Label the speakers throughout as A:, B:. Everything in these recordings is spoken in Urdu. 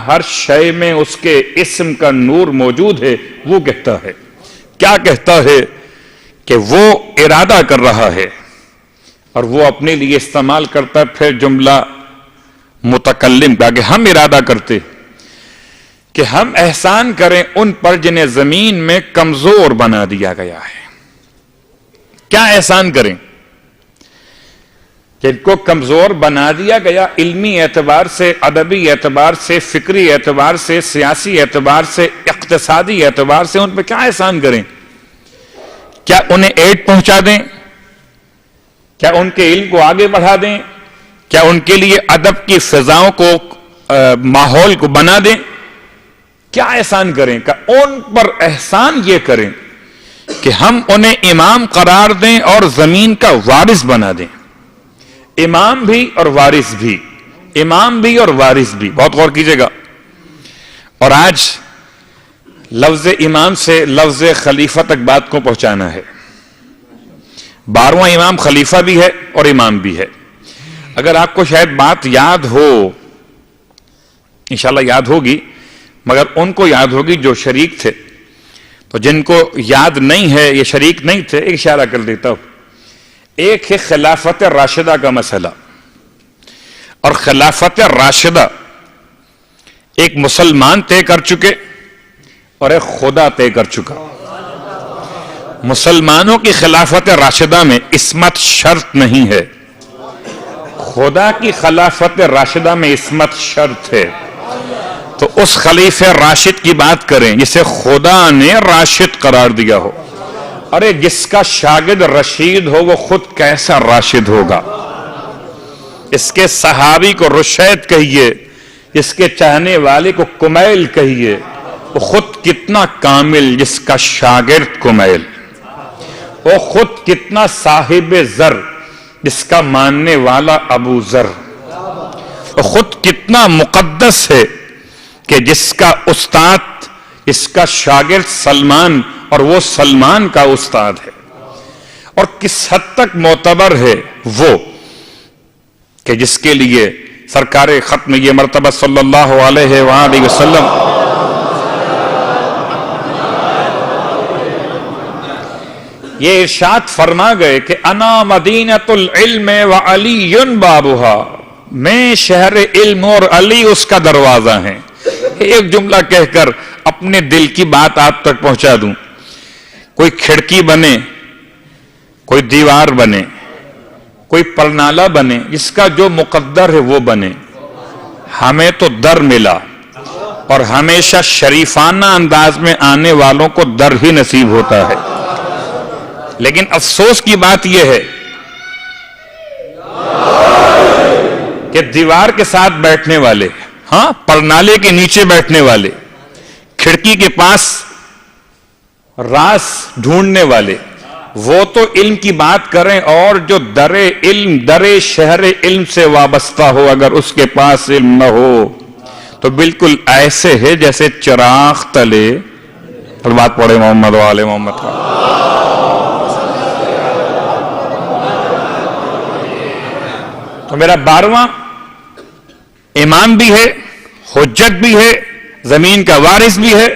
A: ہر شے میں اس کے اسم کا نور موجود ہے. وہ کہتا ہے، کیا کہتا ہے کہ وہ ارادہ کر رہا ہے اور وہ اپنے لیے استعمال کرتا ہے پھر جملہ متکلم کا کہ ہم ارادہ کرتے کہ ہم احسان کریں ان پر جنہیں زمین میں کمزور بنا دیا گیا ہے. کیا احسان کریں؟ جن کو کمزور بنا دیا گیا، علمی اعتبار سے، ادبی اعتبار سے، فکری اعتبار سے، سیاسی اعتبار سے، اقتصادی اعتبار سے، ان پہ کیا احسان کریں؟ کیا انہیں ایڈ پہنچا دیں؟ کیا ان کے علم کو آگے بڑھا دیں؟ کیا ان کے لیے ادب کی فضاؤں کو، ماحول کو بنا دیں؟ کیا احسان کریں؟ کہ ان پر احسان یہ کریں کہ ہم انہیں امام قرار دیں اور زمین کا وارث بنا دیں. امام بھی اور وارث بھی، امام بھی اور وارث بھی. بہت غور کیجئے گا. اور آج لفظ امام سے لفظ خلیفہ تک بات کو پہنچانا ہے. 12واں امام خلیفہ بھی ہے اور امام بھی ہے. اگر آپ کو شاید بات یاد ہو، انشاءاللہ یاد ہوگی، مگر ان کو یاد ہوگی جو شریک تھے. تو جن کو یاد نہیں ہے، یہ شریک نہیں تھے، ایک اشارہ کر دیتا ہوں. ایک ہے خلافت راشدہ کا مسئلہ، اور خلافت راشدہ ایک مسلمان طے کر چکے اور ایک خدا طے کر چکا. مسلمانوں کی خلافت راشدہ میں عصمت شرط نہیں ہے، خدا کی خلافت راشدہ میں عصمت شرط ہے. تو اس خلیفہ راشد کی بات کریں جسے خدا نے راشد قرار دیا ہو. ارے جس کا شاگرد رشید ہو وہ خود کیسا راشد ہوگا. اس کے صحابی کو رشید کہیے، جس کے چاہنے والے کو کمیل کہیے، وہ خود کتنا کامل جس کا شاگرد کمیل. وہ خود کتنا صاحب زر جس کا ماننے والا ابو ذر. وہ خود کتنا مقدس ہے کہ جس کا استاد، اس کا شاگرد سلمان اور وہ سلمان کا استاد ہے. اور کس حد تک معتبر ہے وہ کہ جس کے لیے سرکار ختم یہ مرتبہ صلی اللہ علیہ وآلہ وسلم یہ ارشاد فرما گئے کہ انا مدینۃ العلم وعلی بابھا، میں شہر علم اور علی اس کا دروازہ ہیں. ایک جملہ کہہ کر اپنے دل کی بات آپ تک پہنچا دوں. کوئی کھڑکی بنے، کوئی دیوار بنے، کوئی پرنالہ بنے، جس کا جو مقدر ہے وہ بنے. ہمیں تو در ملا، اور ہمیشہ شریفانہ انداز میں آنے والوں کو در ہی نصیب ہوتا ہے. لیکن افسوس کی بات یہ ہے کہ دیوار کے ساتھ بیٹھنے والے، ہاں پرنالے کے نیچے بیٹھنے والے، کھڑکی کے پاس راز ڈھونڈنے والے، وہ تو علم کی بات کریں، اور جو در علم، در شہر علم سے وابستہ ہو، اگر اس کے پاس علم نہ ہو تو بالکل ایسے ہے جیسے چراغ تلے. بات پڑھے محمد و آل محمد کا. تو میرا 12واں امام بھی ہے، حجت بھی ہے، زمین کا وارث بھی ہے،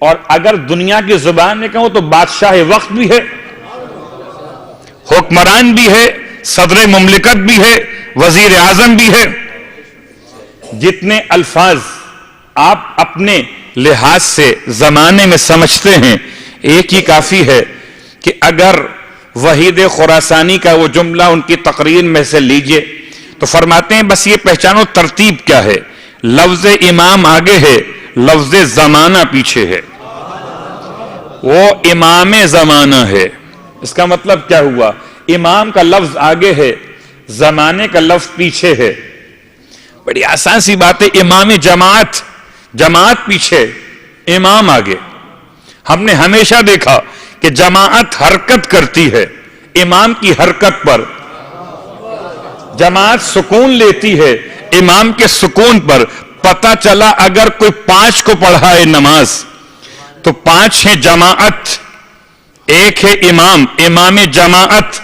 A: اور اگر دنیا کی زبان میں کہوں تو بادشاہ وقت بھی ہے، حکمران بھی ہے، صدر مملکت بھی ہے، وزیر اعظم بھی ہے. جتنے الفاظ آپ اپنے لحاظ سے زمانے میں سمجھتے ہیں، ایک ہی کافی ہے کہ اگر وحید خراسانی کا وہ جملہ ان کی تقریر میں سے لیجئے تو فرماتے ہیں بس یہ پہچانو ترتیب کیا ہے. لفظ امام آگے ہے، لفظ زمانہ پیچھے ہے. وہ امام زمانہ ہے. اس کا مطلب کیا ہوا؟ امام کا لفظ آگے ہے، زمانے کا لفظ پیچھے ہے. بڑی آسان سی بات ہے. امام جماعت، جماعت پیچھے، امام آگے. ہم نے ہمیشہ دیکھا کہ جماعت حرکت کرتی ہے امام کی حرکت پر، جماعت سکون لیتی ہے امام کے سکون پر. پتہ چلا اگر کوئی 5 کو پڑھائے نماز تو 5 ہے جماعت، ایک ہے امام، امام جماعت.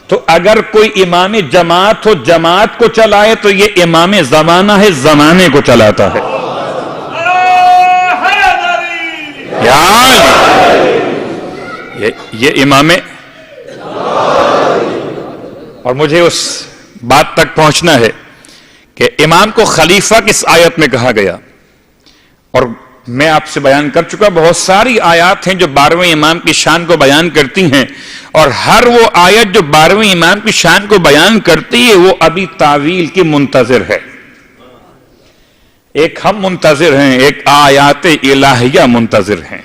A: تو اگر کوئی امام جماعت ہو، جماعت کو چلائے تو یہ امام زمانہ ہے، زمانے کو چلاتا ہے. یہ امام، اور مجھے اس بات تک پہنچنا ہے کہ امام کو خلیفہ کس آیت میں کہا گیا، اور میں آپ سے بیان کر چکا بہت ساری آیات ہیں جو 12ویں امام کی شان کو بیان کرتی ہیں، اور ہر وہ آیت جو 12ویں امام کی شان کو بیان کرتی ہے وہ ابھی تعویل کی منتظر ہے۔ ایک ہم منتظر ہیں، ایک آیات الہیہ منتظر ہیں۔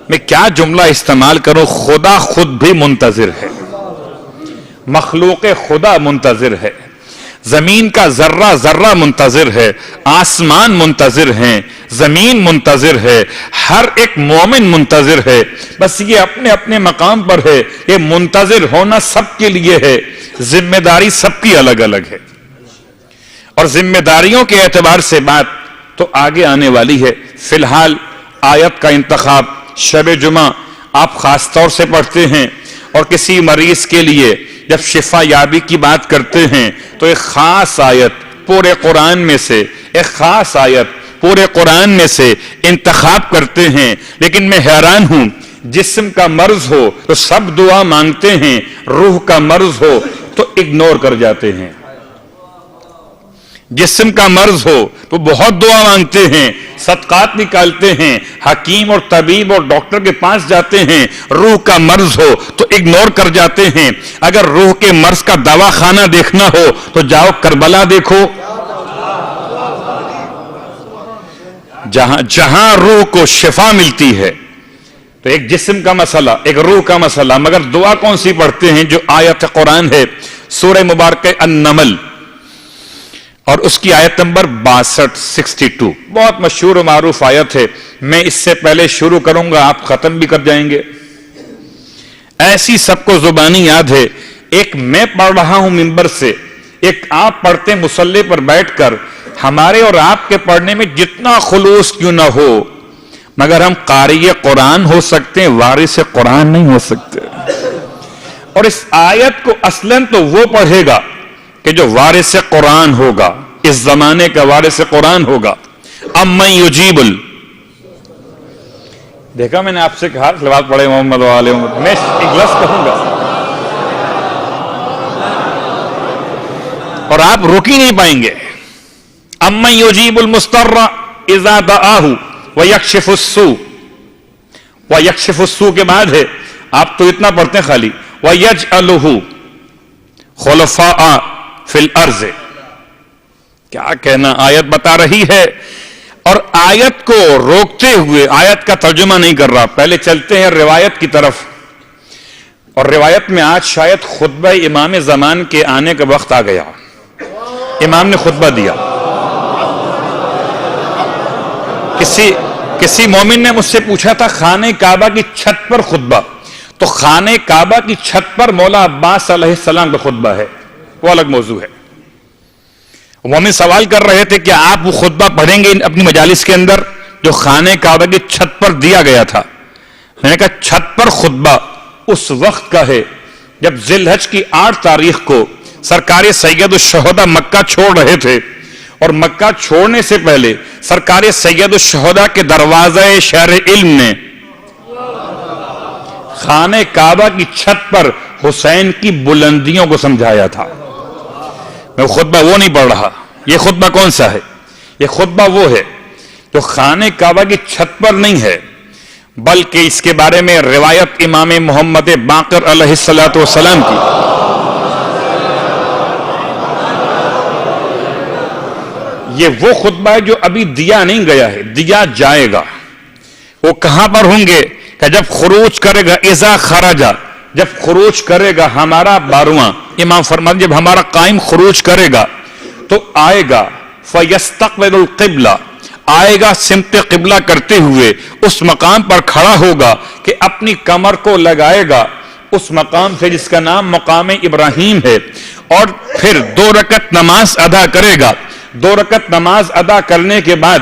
A: میں کیا جملہ استعمال کروں، خدا خود بھی منتظر ہے، مخلوق خدا منتظر ہے، زمین کا ذرہ ذرہ منتظر ہے، آسمان منتظر ہیں، زمین منتظر ہے، ہر ایک مومن منتظر ہے، بس یہ اپنے اپنے مقام پر ہے۔ یہ منتظر ہونا سب کے لیے ہے، ذمہ داری سب کی الگ الگ ہے، اور ذمہ داریوں کے اعتبار سے بات تو آگے آنے والی ہے۔ فی الحال آیت کا انتخاب شب جمعہ آپ خاص طور سے پڑھتے ہیں، اور کسی مریض کے لیے جب شفا یابی کی بات کرتے ہیں تو ایک خاص آیت پورے قرآن میں سے، ایک خاص آیت پورے قرآن میں سے انتخاب کرتے ہیں۔ لیکن میں حیران ہوں، جسم کا مرض ہو تو سب دعا مانگتے ہیں، روح کا مرض ہو تو اگنور کر جاتے ہیں۔ جسم کا مرض ہو تو بہت دعا مانگتے ہیں، صدقات نکالتے ہیں، حکیم اور طبیب اور ڈاکٹر کے پاس جاتے ہیں۔ روح کا مرض ہو تو اگنور کر جاتے ہیں۔ اگر روح کے مرض کا دوا خانہ دیکھنا ہو تو جاؤ کربلا دیکھو، جہاں روح کو شفا ملتی ہے۔ تو ایک جسم کا مسئلہ، ایک روح کا مسئلہ، مگر دعا کون سی پڑھتے ہیں؟ جو آیت قرآن ہے سورہ مبارکہ النمل، اور اس کی آیت نمبر 62 بہت مشہور و معروف آیت ہے۔ میں اس سے پہلے شروع کروں گا، آپ ختم بھی کر جائیں گے، ایسی سب کو زبانی یاد ہے۔ ایک میں پڑھ رہا ہوں ممبر سے، ایک آپ پڑھتے مصلی پر بیٹھ کر۔ ہمارے اور آپ کے پڑھنے میں جتنا خلوص کیوں نہ ہو، مگر ہم قاری قرآن ہو سکتے ہیں، وارث قرآن نہیں ہو سکتے۔ اور اس آیت کو اصلاً تو وہ پڑھے گا کہ جو وارث قرآن ہوگا، اس زمانے کا وارث قرآن ہوگا۔ امن یجیب دیکھا میں نے آپ سے کہا صلوات پڑھے محمد و آل محمد، میں ایک لفظ کہوں گا اور آپ رک ہی نہیں پائیں گے۔ امن یجیب المضطر اذا دعاہ ویکشف السوء، ویکشف السوء کے بعد ہے، آپ تو اتنا پڑھتے ہیں خالی، ویجعلہ خلفاء فی الارض۔ کیا کہنا، آیت بتا رہی ہے، اور آیت کو روکتے ہوئے آیت کا ترجمہ نہیں کر رہا۔ پہلے چلتے ہیں روایت کی طرف، اور روایت میں آج شاید خطبہ امام زمان کے آنے کا وقت آ گیا۔ امام نے خطبہ دیا، کسی مومن نے مجھ سے پوچھا تھا خانہ کعبہ کی چھت پر خطبہ، تو خانہ کعبہ کی چھت پر مولا عباس علیہ السلام کا خطبہ ہے، وہ الگ موضوع ہے۔ مومن سوال کر رہے تھے کہ آپ وہ خطبہ پڑھیں گے اپنی مجالس کے اندر جو خانہ کعبہ کی چھت پر دیا گیا تھا؟ میں نے کہا چھت پر خطبہ اس وقت کا ہے جب ذی الحج کی 8 تاریخ کو سرکار سید الشہداء مکہ چھوڑ رہے تھے، اور مکہ چھوڑنے سے پہلے سرکار سید الشہداء کے دروازہ شہر علم نے خانہ کعبہ کی چھت پر حسین کی بلندیوں کو سمجھایا تھا۔ میں خطبہ وہ نہیں پڑھ رہا، یہ خطبہ کون سا ہے؟ یہ خطبہ وہ ہے جو خانہ کعبہ کی چھت پر نہیں ہے، بلکہ اس کے بارے میں روایت امام محمد باقر علیہ السلام کی، یہ وہ خطبہ ہے جو ابھی دیا نہیں گیا ہے، دیا جائے گا۔ وہ کہاں پر ہوں گے کہ جب خروج کرے گا، اذا خرجا، جب خروج کرے گا ہمارا 12واں امام فرماتے جب ہمارا قائم خروج کرے گا تو آئے گا فیستقبل القبلہ، آئے گا سمت قبلہ کرتے ہوئے، اس مقام پر کھڑا ہوگا کہ اپنی کمر کو لگائے گا اس مقام سے جس کا نام مقام ابراہیم ہے، اور پھر 2 رکعت نماز ادا کرے گا۔ 2 رکعت نماز ادا کرنے کے بعد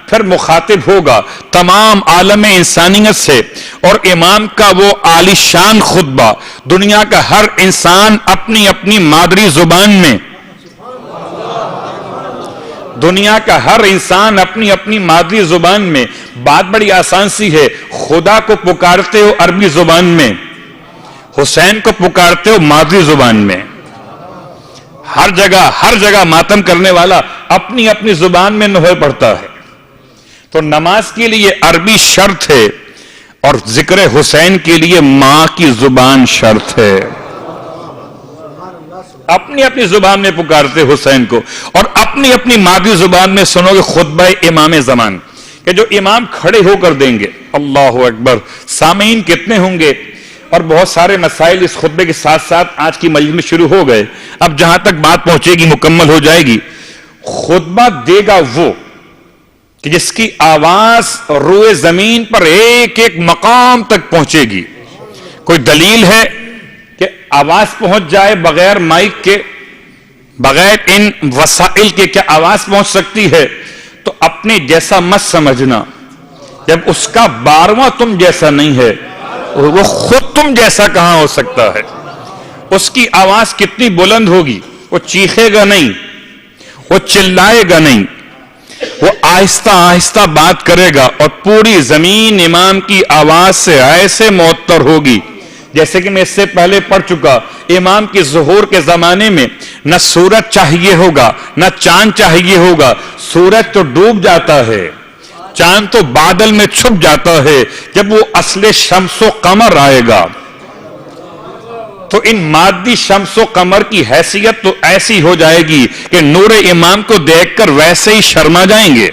A: پھر مخاطب ہوگا تمام عالم انسانیت سے، اور امام کا وہ عالی شان خطبہ دنیا کا ہر انسان اپنی اپنی مادری زبان میں دنیا کا ہر انسان اپنی اپنی مادری زبان میں، بات بڑی آسان سی ہے، خدا کو پکارتے ہو عربی زبان میں، حسین کو پکارتے ہو مادری زبان میں. ہر جگہ ماتم کرنے والا اپنی اپنی زبان میں نوحے پڑھتا ہے. تو نماز کے لیے عربی شرط ہے اور ذکر حسین کے لیے ماں کی زبان شرط ہے. اپنی اپنی زبان میں پکارتے حسین کو اور اپنی اپنی مادری زبان میں سنو گے خطبہ امام زمان کہ جو امام کھڑے ہو کر دیں گے. اللہ اکبر. سامعین کتنے ہوں گے؟ اور بہت سارے مسائل اس خطبے کے ساتھ ساتھ آج کی مجلس میں شروع ہو گئے. اب جہاں تک بات پہنچے گی مکمل ہو جائے گی. خطبہ دے گا وہ کہ جس کی آواز روئے زمین پر ایک ایک مقام تک پہنچے گی. کوئی دلیل ہے کہ آواز پہنچ جائے بغیر مائک کے، بغیر ان وسائل کے کیا آواز پہنچ سکتی ہے؟ تو اپنے جیسا مت سمجھنا. جب اس کا 12واں تم جیسا نہیں ہے، وہ خود تم جیسا کہاں ہو سکتا ہے؟ اس کی آواز کتنی بلند ہوگی، وہ چیخے گا نہیں، وہ چلائے گا نہیں، وہ آہستہ آہستہ بات کرے گا اور پوری زمین امام کی آواز سے ایسے معطر ہوگی جیسے کہ میں اس سے پہلے پڑھ چکا. امام کی ظہور کے زمانے میں نہ سورج چاہیے ہوگا نہ چاند چاہیے ہوگا. سورج تو ڈوب جاتا ہے، چاند تو بادل میں چھپ جاتا ہے. جب وہ اصل شمس و قمر آئے گا تو ان مادی شمس و قمر کی حیثیت تو ایسی ہو جائے گی کہ نور امام کو دیکھ کر ویسے ہی شرما جائیں گے.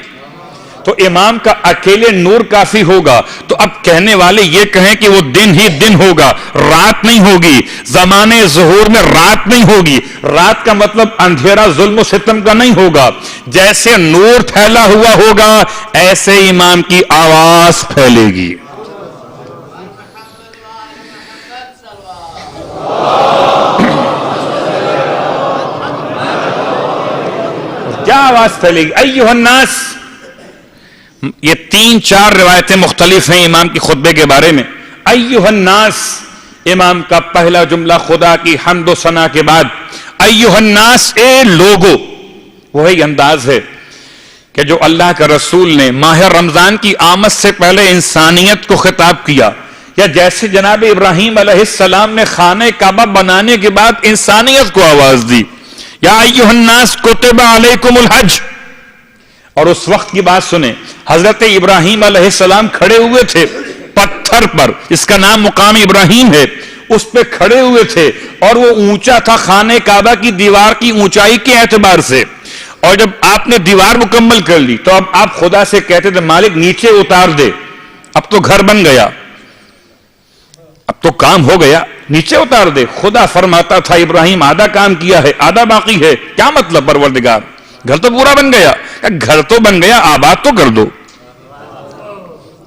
A: تو امام کا اکیلے نور کافی ہوگا. تو اب کہنے والے یہ کہیں کہ وہ دن ہی دن ہوگا، رات نہیں ہوگی. زمانے ظہور میں رات نہیں ہوگی. رات کا مطلب اندھیرا ظلم و ستم کا نہیں ہوگا. جیسے نور پھیلا ہوا ہوگا ایسے امام کی آواز پھیلے گی. کیا آواز پھیلے گی؟ ایھا الناس. یہ 3-4 روایتیں مختلف ہیں امام کی خطبے کے بارے میں. ایھا الناس، امام کا پہلا جملہ خدا کی حمد و ثنا کے بعد ایھا الناس، اے لوگو. وہی انداز ہے کہ جو اللہ کا رسول نے ماہ رمضان کی آمد سے پہلے انسانیت کو خطاب کیا، یا جیسے جناب ابراہیم علیہ السلام نے خانہ کعبہ بنانے کے بعد انسانیت کو آواز دی، یا ایھا الناس کتب علیکم الحج. اور اس وقت کی بات سنیں، حضرت ابراہیم علیہ السلام کھڑے ہوئے تھے پتھر پر، اس کا نام مقام ابراہیم ہے، اس پہ کھڑے ہوئے تھے اور وہ اونچا تھا خانہ کعبہ کی دیوار کی اونچائی کے اعتبار سے. اور جب آپ نے دیوار مکمل کر لی تو اب آپ خدا سے کہتے تھے مالک نیچے اتار دے، اب تو گھر بن گیا، اب تو کام ہو گیا، نیچے اتار دے. خدا فرماتا تھا ابراہیم آدھا کام کیا ہے، آدھا باقی ہے. کیا مطلب پروردگار؟ گھر تو پورا بن گیا. گھر تو بن گیا، آباد تو کر دو.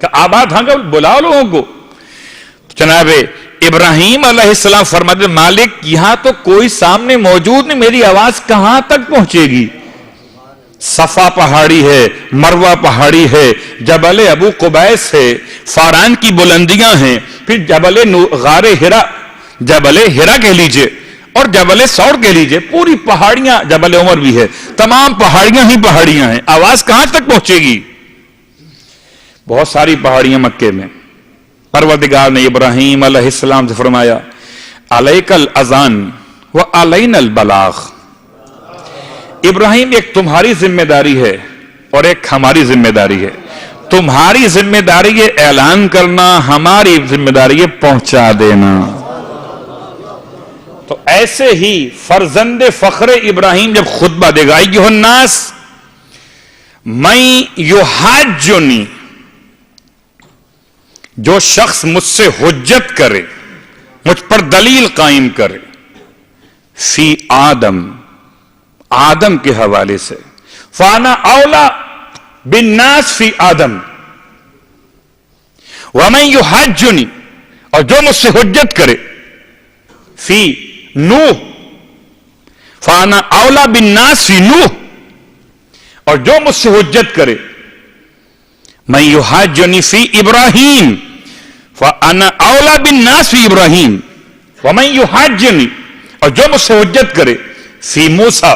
A: کہ آباد ہاں بلاؤ لوگوں کو. جناب ابراہیم علیہ السلام فرماتے مالک یہاں تو کوئی سامنے موجود نہیں، میری آواز کہاں تک پہنچے گی؟ صفا پہاڑی ہے، مروہ پہاڑی ہے، جبل ابو قبیس ہے، فاران کی بلندیاں ہیں، پھر جبل غار ہرا، جبل ہرا کہہ لیجئے اور جبل سور کہہ لیجئے، پوری پہاڑیاں، جبل عمر بھی ہے، تمام پہاڑیاں ہی پہاڑیاں ہیں. آواز کہاں تک پہنچے گی؟ بہت ساری پہاڑیاں مکے میں. پروردگار نے ابراہیم علیہ السلام سے فرمایا علیک الاذان وعلینا البلاغ. ابراہیم ایک تمہاری ذمہ داری ہے اور ایک ہماری ذمہ داری ہے. تمہاری ذمہ داری ہے اعلان کرنا، ہماری ذمہ داری ہے پہنچا دینا. تو ایسے ہی فرزند فخر ابراہیم جب خطبہ دے گا ایھا الناس من یحاجنی، جو شخص مجھ سے حجت کرے، مجھ پر دلیل قائم کرے، فی آدم، آدم کے حوالے سے، فانا اولا بالناس فی آدم، ومن یحاجنی، اور جو مجھ سے حجت کرے، فی نوح، فانا اولا بالناس فی نوح، اور جو مجھ سے حجت کرے، من یحاجنی فی ابراہیم فانا اولا بالناس فی ابراہیم، ومن یحاجنی، اور جو مجھ سے حجت کرے، فی موسیٰ،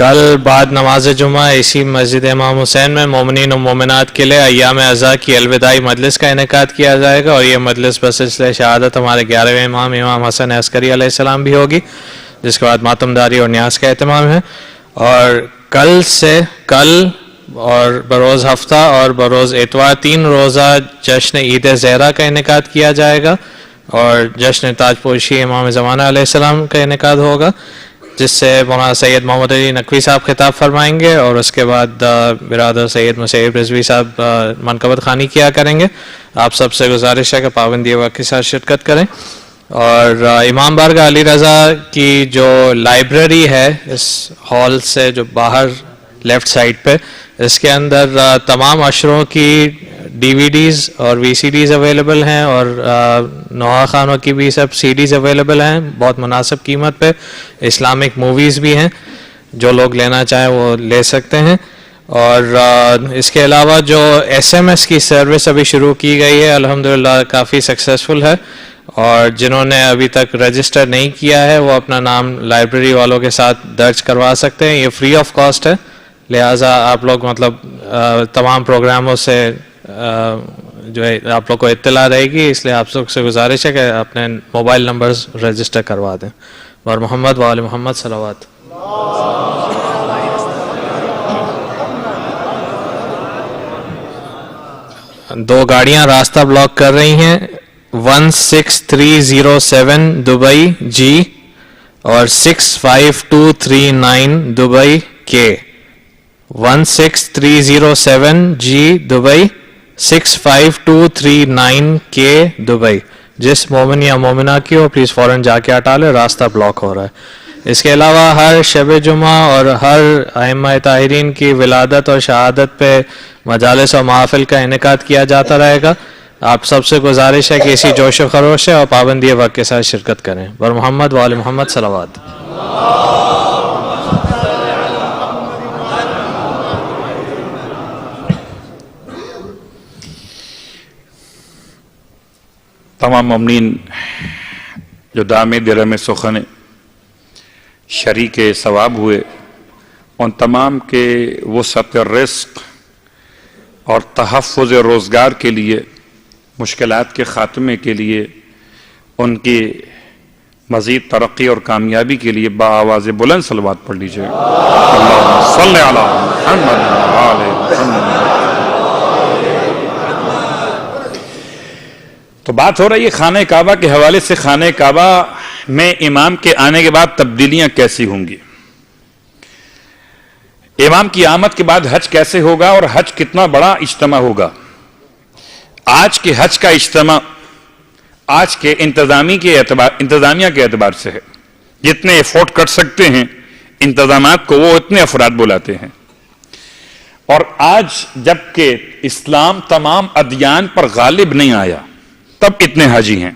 B: کل بعد نماز جمعہ اسی مسجد امام حسین میں مومنین و مومنات کے لیے ایام ازا کی الوداعی مجلس کا انعقاد کیا جائے گا، اور یہ مجلس بسلسلہ شہادت ہمارے 11ویں امام امام حسن عسکری علیہ السلام بھی ہوگی، جس کے بعد ماتمداری اور نیاز کا اہتمام ہے. اور کل اور بروز ہفتہ اور بروز اتوار 3 روزہ جشن عید زہرہ کا انعقاد کیا جائے گا، اور جشن تاج پوشی امام زمانہ علیہ السلام کا انعقاد ہوگا، جس سے مولانا سید محمد علی نقوی صاحب خطاب فرمائیں گے، اور اس کے بعد برادر سید مسیب رضوی صاحب منقبت خوانی کیا کریں گے. آپ سب سے گزارش ہے کہ پابندی وقت کے ساتھ شرکت کریں. اور امام بارگاہ علی رضا کی جو لائبریری ہے اس ہال سے جو باہر لیفٹ سائڈ پہ، اس کے اندر تمام اشروں کی ڈی وی ڈیز اور وی سی ڈیز اویلیبل ہیں، اور نوحہ خانوں کی بھی سب سی ڈیز اویلیبل ہیں بہت مناسب قیمت پہ. اسلامک موویز بھی ہیں، جو لوگ لینا چاہیں وہ لے سکتے ہیں. اور اس کے علاوہ جو ایس ایم ایس کی سروس ابھی شروع کی گئی ہے الحمدللہ کافی سکسیسفل ہے، اور جنہوں نے ابھی تک رجسٹر نہیں کیا ہے وہ اپنا نام لائبریری والوں کے ساتھ درج کروا سکتے ہیں. یہ فری آف کاسٹ ہے، لہٰذا آپ لوگ تمام پروگراموں سے جو ہے آپ لوگ کو اطلاع رہے گی، اس لیے آپ لوگ سے گزارش ہے کہ اپنے موبائل نمبرز رجسٹر کروا دیں. اور محمد وآل محمد صلوات. دو گاڑیاں راستہ بلاک کر رہی ہیں، 16307 دبئی جی اور 65239 دبئی کے. 16307 جی دبئی، 65239 کے دبئی. جس مومن یا مومنہ کی ہو پلیز فوراً جا کے ہٹا لے، راستہ بلاک ہو رہا ہے. اس کے علاوہ ہر شب جمعہ اور ہر ائمہ طاہرین کی ولادت اور شہادت پہ مجالس اور محافل کا انعقاد کیا جاتا رہے گا. آپ سب سے گزارش ہے کہ اسی جوش و خروش سے اور پابندی وقت کے ساتھ شرکت کریں. بر محمد وآل محمد صلوات.
A: تمام مومنین جو دام درم سخن شریک ثواب ہوئے، ان تمام کے وسعت رزق اور تحفظ روزگار کے لیے، مشکلات کے خاتمے کے لیے، ان کی مزید ترقی اور کامیابی کے لیے بآواز بلند صلوات پڑھ لیجئے. اللہم صلی علی محمد وآل محمد. تو بات ہو رہی ہے خانہ کعبہ کے حوالے سے. خانہ کعبہ میں امام کے آنے کے بعد تبدیلیاں کیسی ہوں گی، امام کی آمد کے بعد حج کیسے ہوگا، اور حج کتنا بڑا اجتماع ہوگا. آج کے حج کا اجتماع آج کے انتظامیہ کے اعتبار سے ہے. جتنے افورٹ کر سکتے ہیں انتظامات کو وہ اتنے افراد بلاتے ہیں. اور آج جبکہ اسلام تمام ادیان پر غالب نہیں آیا تب اتنے حاجی ہیں،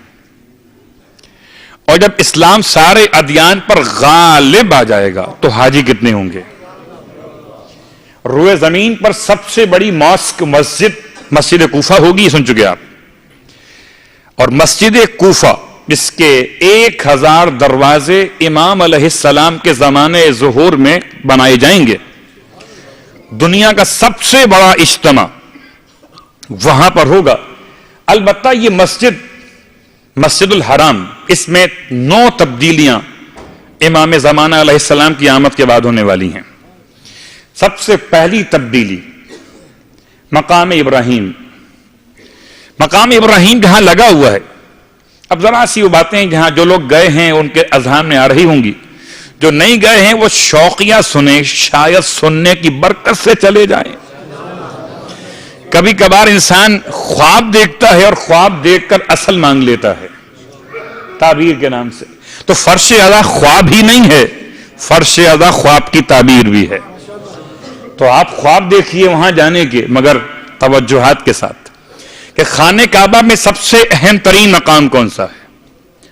A: اور جب اسلام سارے ادیان پر غالب آ جائے گا تو حاجی کتنے ہوں گے. روئے زمین پر سب سے بڑی ماسک مسجد کوفہ ہوگی، سن چکے آپ. اور مسجد کوفہ جس کے 1000 دروازے امام علیہ السلام کے زمانے ظہور میں بنائے جائیں گے. دنیا کا سب سے بڑا اجتماع وہاں پر ہوگا. البتہ یہ مسجد الحرام، اس میں 9 تبدیلیاں امام زمانہ علیہ السلام کی آمد کے بعد ہونے والی ہیں. سب سے پہلی تبدیلی مقام ابراہیم. مقام ابراہیم جہاں لگا ہوا ہے، اب ذرا سی وہ باتیں جہاں جو لوگ گئے ہیں ان کے اذہان میں آ رہی ہوں گی، جو نہیں گئے ہیں وہ شوقیہ سنیں، شاید سننے کی برکت سے چلے جائیں. کبھی کبھار انسان خواب دیکھتا ہے اور خواب دیکھ کر اصل مانگ لیتا ہے تعبیر کے نام سے. تو فرش اعلیٰ خواب ہی نہیں ہے، فرش اعلیٰ خواب کی تعبیر بھی ہے. تو آپ خواب دیکھیے وہاں جانے کے، مگر توجہات کے ساتھ، کہ خانہ کعبہ میں سب سے اہم ترین مقام کون سا ہے؟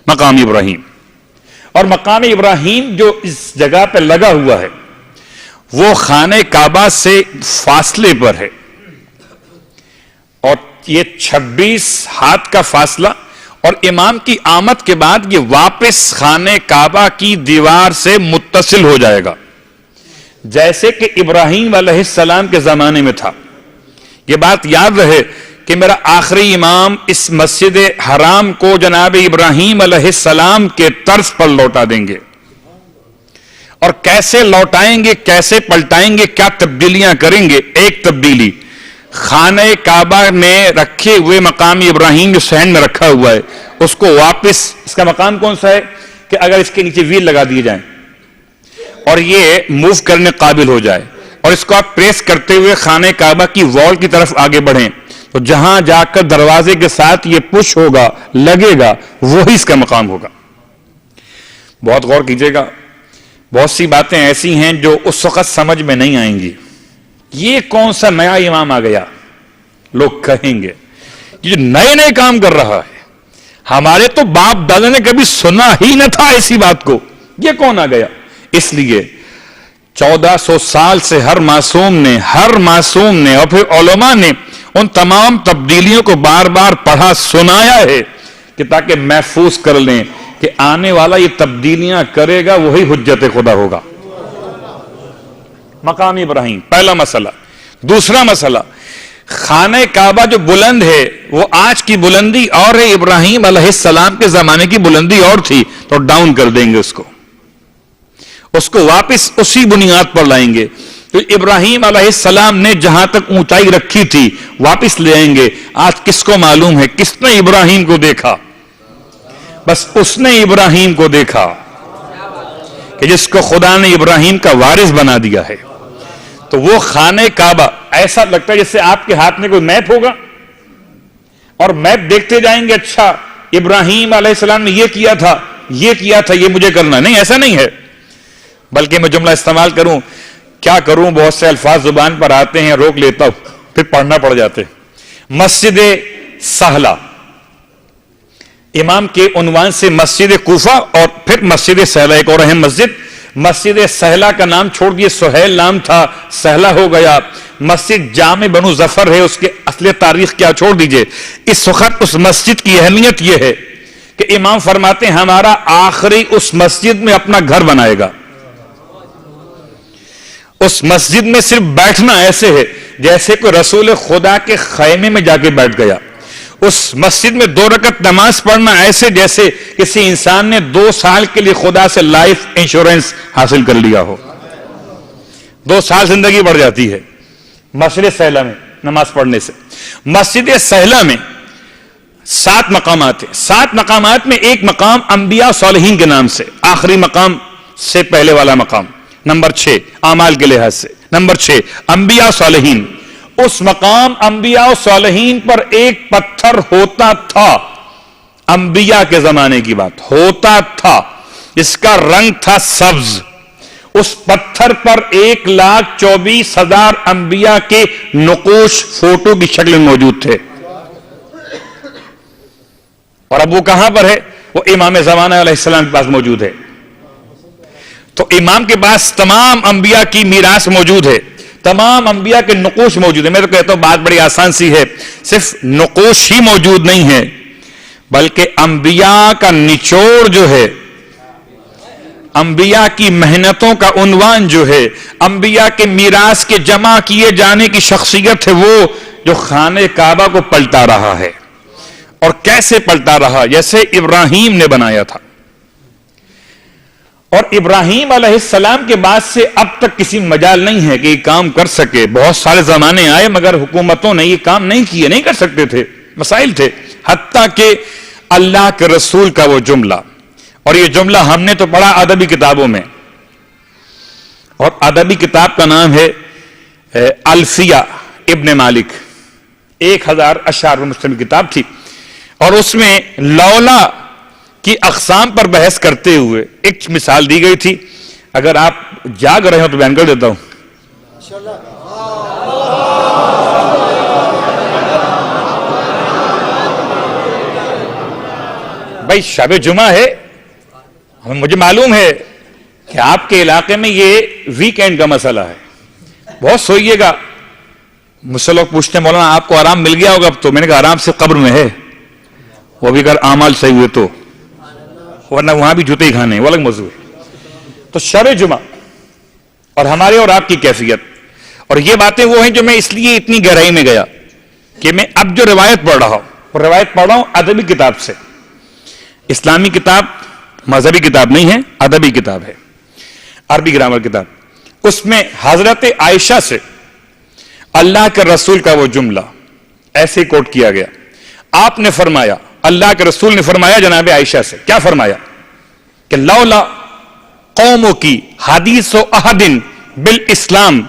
A: مقام ابراہیم. اور مقام ابراہیم جو اس جگہ پہ لگا ہوا ہے وہ خانہ کعبہ سے فاصلے پر ہے، اور یہ 26 ہاتھ کا فاصلہ، اور امام کی آمد کے بعد یہ واپس خانہ کعبہ کی دیوار سے متصل ہو جائے گا. جیسے کہ ابراہیم علیہ السلام کے زمانے میں تھا. یہ بات یاد رہے کہ میرا آخری امام اس مسجد حرام کو جناب ابراہیم علیہ السلام کے طرز پر لوٹا دیں گے. اور کیسے لوٹائیں گے, کیسے پلٹائیں گے, کیا تبدیلیاں کریں گے. ایک تبدیلی خانہ کعبہ میں رکھے ہوئے مقام ابراہیم جو صحن میں رکھا ہوا ہے اس کو واپس, اس کا مقام کون سا ہے کہ اگر اس کے نیچے ویل لگا دیے جائیں اور یہ موو کرنے قابل ہو جائے اور اس کو آپ پریس کرتے ہوئے خانہ کعبہ کی وال کی طرف آگے بڑھیں تو جہاں جا کر دروازے کے ساتھ یہ پش ہوگا, لگے گا, وہی اس کا مقام ہوگا. بہت غور کیجئے گا, بہت سی باتیں ایسی ہیں جو اس وقت سمجھ میں نہیں آئیں گی. یہ کون سا نیا امام آ گیا, لوگ کہیں گے یہ نئے نئے کام کر رہا ہے, ہمارے تو باپ دادا نے کبھی سنا ہی نہ تھا ایسی بات کو, یہ کون آ گیا. اس لیے 1400 سال سے ہر معصوم نے اور پھر علماء نے ان تمام تبدیلیوں کو بار بار پڑھا سنایا ہے کہ تاکہ محفوظ کر لیں کہ آنے والا یہ تبدیلیاں کرے گا وہی حجت خدا ہوگا. مقام ابراہیم پہلا مسئلہ. دوسرا مسئلہ, خانہ کعبہ جو بلند ہے وہ آج کی بلندی اور ہے, ابراہیم علیہ السلام کے زمانے کی بلندی اور تھی, تو ڈاؤن کر دیں گے اس کو واپس اسی بنیاد پر لائیں گے. تو ابراہیم علیہ السلام نے جہاں تک اونچائی رکھی تھی واپس لے آئیں گے. آج کس کو معلوم ہے کس نے ابراہیم کو دیکھا؟ بس اس نے ابراہیم کو دیکھا کہ جس کو خدا نے ابراہیم کا وارث بنا دیا ہے. تو وہ خانہ کعبہ ایسا لگتا ہے جیسے آپ کے ہاتھ میں کوئی میپ ہوگا اور میپ دیکھتے جائیں گے, اچھا ابراہیم علیہ السلام نے یہ کیا تھا, یہ مجھے کرنا نہیں. ایسا نہیں ہے, بلکہ میں جملہ استعمال کروں, کیا کروں, بہت سے الفاظ زبان پر آتے ہیں, روک لیتا ہوں, پھر پڑھنا پڑ جاتے. مسجد سہلہ, امام کے عنوان سے مسجد کوفہ اور پھر مسجد سہلہ, ایک اور اہم مسجد سہلہ کا نام چھوڑ دیے, سہیل نام تھا, سہلہ ہو گیا. مسجد جامع بنو ظفر ہے, اس کے اصل تاریخ کیا چھوڑ دیجئے. اس وقت اس مسجد کی اہمیت یہ ہے کہ امام فرماتے ہیں ہمارا آخری اس مسجد میں اپنا گھر بنائے گا. اس مسجد میں صرف بیٹھنا ایسے ہے جیسے کوئی رسول خدا کے خیمے میں جا کے بیٹھ گیا. اس مسجد میں 2 رکعت نماز پڑھنا ایسے جیسے کسی انسان نے 2 سال کے لیے خدا سے لائف انشورنس حاصل کر لیا ہو. 2 سال زندگی بڑھ جاتی ہے مسجد سہلہ میں نماز پڑھنے سے. مسجد سہلہ میں 7 مقامات ہیں. 7 مقامات میں ایک مقام انبیاء صالحین کے نام سے, آخری مقام سے پہلے والا مقام. نمبر 6 اعمال کے لحاظ سے. نمبر 6 انبیاء صالحین. اس مقام انبیاء صالحین پر ایک پتھر ہوتا تھا, انبیاء کے زمانے کی بات, ہوتا تھا, اس کا رنگ تھا سبز. اس پتھر پر 1,24,000 انبیاء کے نقوش فوٹو کی شکل میں موجود تھے. اور اب وہ کہاں پر ہے؟ وہ امام زمانہ علیہ السلام کے پاس موجود ہے. تو امام کے پاس تمام انبیاء کی میراث موجود ہے, تمام انبیاء کے نقوش موجود ہے. میں تو کہتا ہوں بات بڑی آسان سی ہے, صرف نقوش ہی موجود نہیں ہے بلکہ انبیاء کا نچوڑ جو ہے, انبیاء کی محنتوں کا عنوان جو ہے, انبیاء کے میراث کے جمع کیے جانے کی شخصیت ہے, وہ جو خانہ کعبہ کو پلٹا رہا ہے. اور کیسے پلٹا رہا؟ جیسے ابراہیم نے بنایا تھا. اور ابراہیم علیہ السلام کے بعد سے اب تک کسی مجال نہیں ہے کہ یہ کام کر سکے. بہت سارے زمانے آئے مگر حکومتوں نے یہ کام نہیں کیے, نہیں کر سکتے تھے, مسائل تھے. حتیٰ کہ اللہ کے رسول کا وہ جملہ, اور یہ جملہ ہم نے تو پڑھا ادبی کتابوں میں, اور ادبی کتاب کا نام ہے الفیہ ابن مالک, 1000 اشعار پر مشتمل کتاب تھی. اور اس میں لولا کی اقسام پر بحث کرتے ہوئے ایک مثال دی گئی تھی. اگر آپ جاگ رہے ہو تو بیان کر دیتا ہوں. بھائی شب جمعہ ہے, مجھے معلوم ہے کہ آپ کے علاقے میں یہ ویکینڈ کا مسئلہ ہے, بہت سوئیے گا. مجھ سے لوگ پوچھتے ہیں مولانا آپ کو آرام مل گیا ہوگا اب تو. میں نے کہا آرام سے قبر میں ہے, وہ بھی اگر اعمال صحیح ہوئے تو, ورنہ وہاں بھی جوتے ہی کھانے, وہ الگ موضوع ہے. تو شب جمعہ اور ہمارے اور آپ کی کیفیت. اور یہ باتیں وہ ہیں جو میں اس لیے اتنی گہرائی میں گیا کہ میں اب جو روایت پڑھ رہا ہوں وہ روایت پڑھ رہا ہوں ادبی کتاب سے. اسلامی کتاب مذہبی کتاب نہیں ہے، ادبی کتاب ہے، عربی گرامر کتاب. اس میں حضرت عائشہ سے اللہ کے رسول کا وہ جملہ ایسے کوٹ کیا گیا. آپ نے فرمایا، اللہ کے رسول نے فرمایا جناب عائشہ سے، کیا فرمایا کہ لولا قوموں کی حدیث و احد بالاسلام،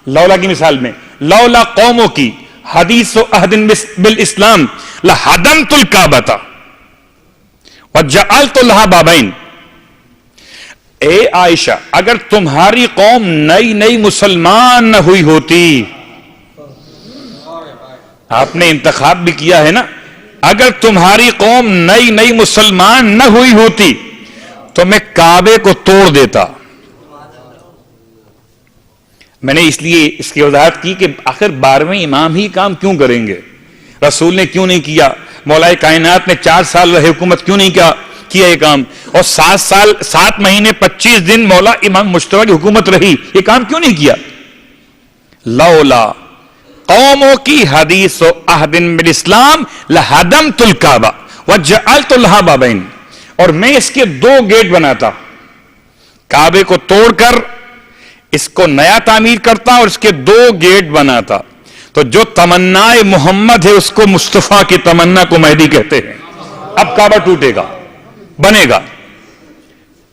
A: لولا کی مثال میں لولا قوموں کی حدیث و عہد بالاسلام لہدمت الکعبۃ وجعلت لها بابین. اے عائشہ، اگر تمہاری قوم نئی نئی مسلمان نہ ہوئی ہوتی، آپ نے انتخاب بھی کیا ہے نا، اگر تمہاری قوم نئی نئی مسلمان نہ ہوئی ہوتی تو میں کعبے کو توڑ دیتا. میں نے اس لیے اس کی وضاحت کی کہ آخر 12ویں امام ہی کام کیوں کریں گے؟ رسول نے کیوں نہیں کیا؟ مولا کائنات نے 4 سال رہے حکومت کیوں نہیں کیا یہ کام؟ اور 7 سال 7 مہینے 25 دن مولا امام مجتبی کی حکومت رہی، یہ کام کیوں نہیں کیا؟ لولا قوموں کی حدیث و عہد بالاسلام لہدمت الکعبہ وجعلت لها بابین. اور میں اس کے 2 گیٹ بناتا، کعبے کو توڑ کر اس کو نیا تعمیر کرتا اور اس کے 2 گیٹ بناتا. تو جو تمنا محمد ہے اس کو مصطفیٰ کی تمنا کو مہدی کہتے ہیں. اب کعبہ ٹوٹے گا، بنے گا،